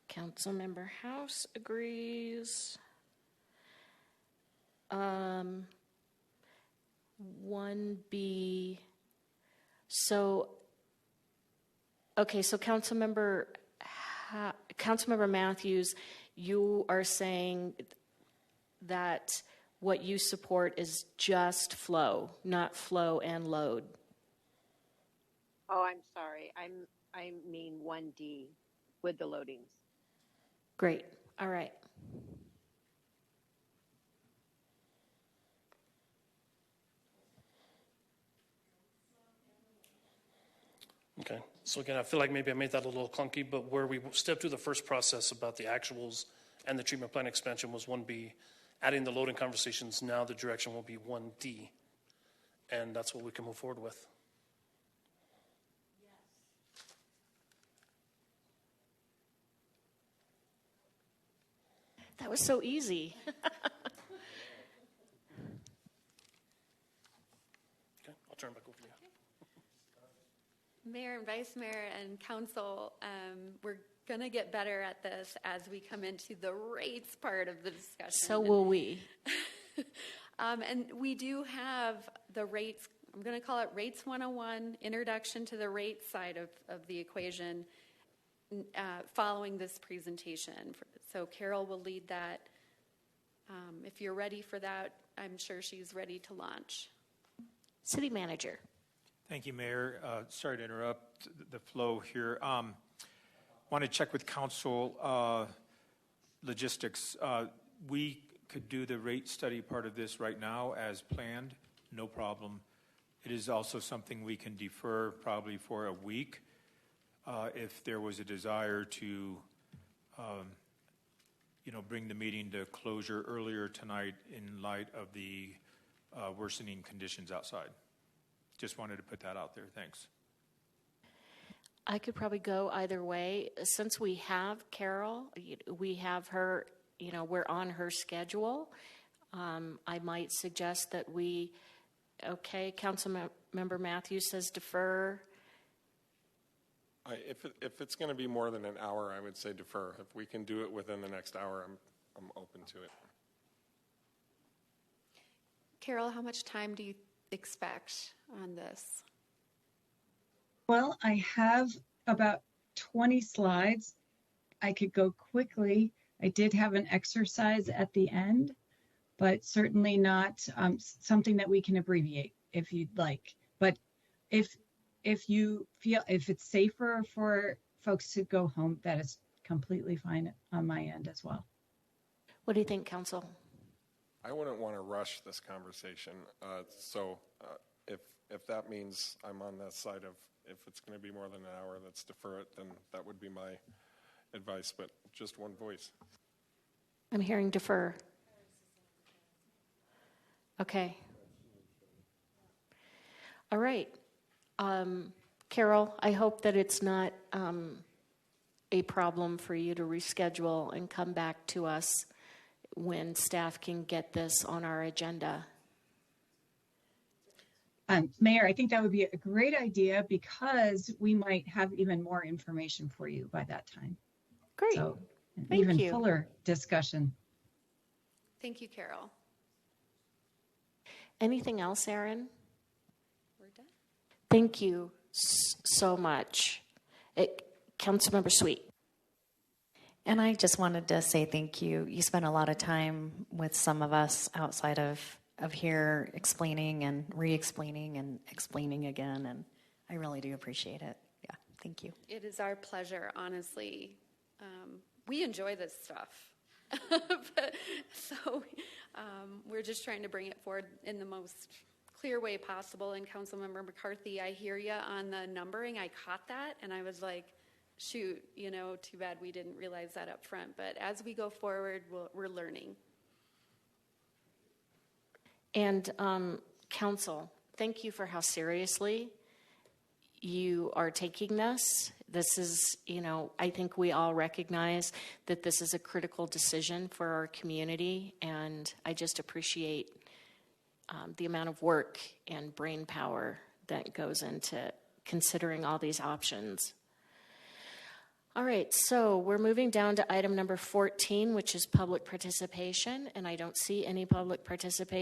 Councilmember House agrees. 1B. So Councilmember Matthews, you are saying that what you support is just flow, not flow and load. Oh, I'm sorry. I mean 1D with the loadings. Great. All right. Okay, so again, I feel like maybe I made that a little clunky, but where we stepped through the first process about the actuals and the treatment plant expansion was 1B. Adding the loading conversations, now the direction will be 1D. And that's what we can move forward with. That was so easy. Okay, I'll turn it back over to you. Mayor and Vice Mayor and Council, we're going to get better at this as we come into the rates part of the discussion. So will we. And we do have the rates, I'm going to call it Rates 101, Introduction to the Rate side of the equation, following this presentation. So Carol will lead that. If you're ready for that, I'm sure she's ready to launch. City Manager. Thank you, Mayor. Sorry to interrupt the flow here. Want to check with council logistics. We could do the rate study part of this right now as planned, no problem. It is also something we can defer probably for a week if there was a desire to bring the meeting to closure earlier tonight in light of the worsening conditions outside. Just wanted to put that out there. Thanks. I could probably go either way. Since we have Carol, we have her, we're on her schedule. I might suggest that Councilmember Matthews says defer. If it's going to be more than an hour, I would say defer. If we can do it within the next hour, I'm open to it. Carol, how much time do you expect on this? Well, I have about 20 slides. I could go quickly. I did have an exercise at the end, but certainly not something that we can abbreviate if you'd like. But if you feel, if it's safer for folks to go home, that is completely fine on my end as well. What do you think, Council? I wouldn't want to rush this conversation. So if that means I'm on the side of, if it's going to be more than an hour, let's defer it, then that would be my advice, but just one voice. I'm hearing defer. Okay. All right. Carol, I hope that it's not a problem for you to reschedule and come back to us when staff can get this on our agenda. Mayor, I think that would be a great idea because we might have even more information for you by that time. Great. So an Thank even you. fuller discussion. Thank you, Carol. Anything else, Erin? We're done. Thank you so much. Councilmember Sweet. And I just wanted to say thank you. You spent a lot of time with some of us outside of here explaining and re-explaining and explaining again, and I really do appreciate it. Yeah, thank you. It is our pleasure, honestly. We enjoy this stuff. So we're just trying to bring it forward in the most clear way possible. And Councilmember McCarthy, I hear you on the numbering. I caught that, and I was like, shoot, too bad we didn't realize that up front. But as we go forward, we're learning. And Council, thank you for how seriously you are taking this. This is, I think we all recognize that this is a critical decision for our community, and I just appreciate the amount of work and brain power that goes into considering all these options. All right, so we're moving down to item number 14, which is public participation, and I don't see any public participation.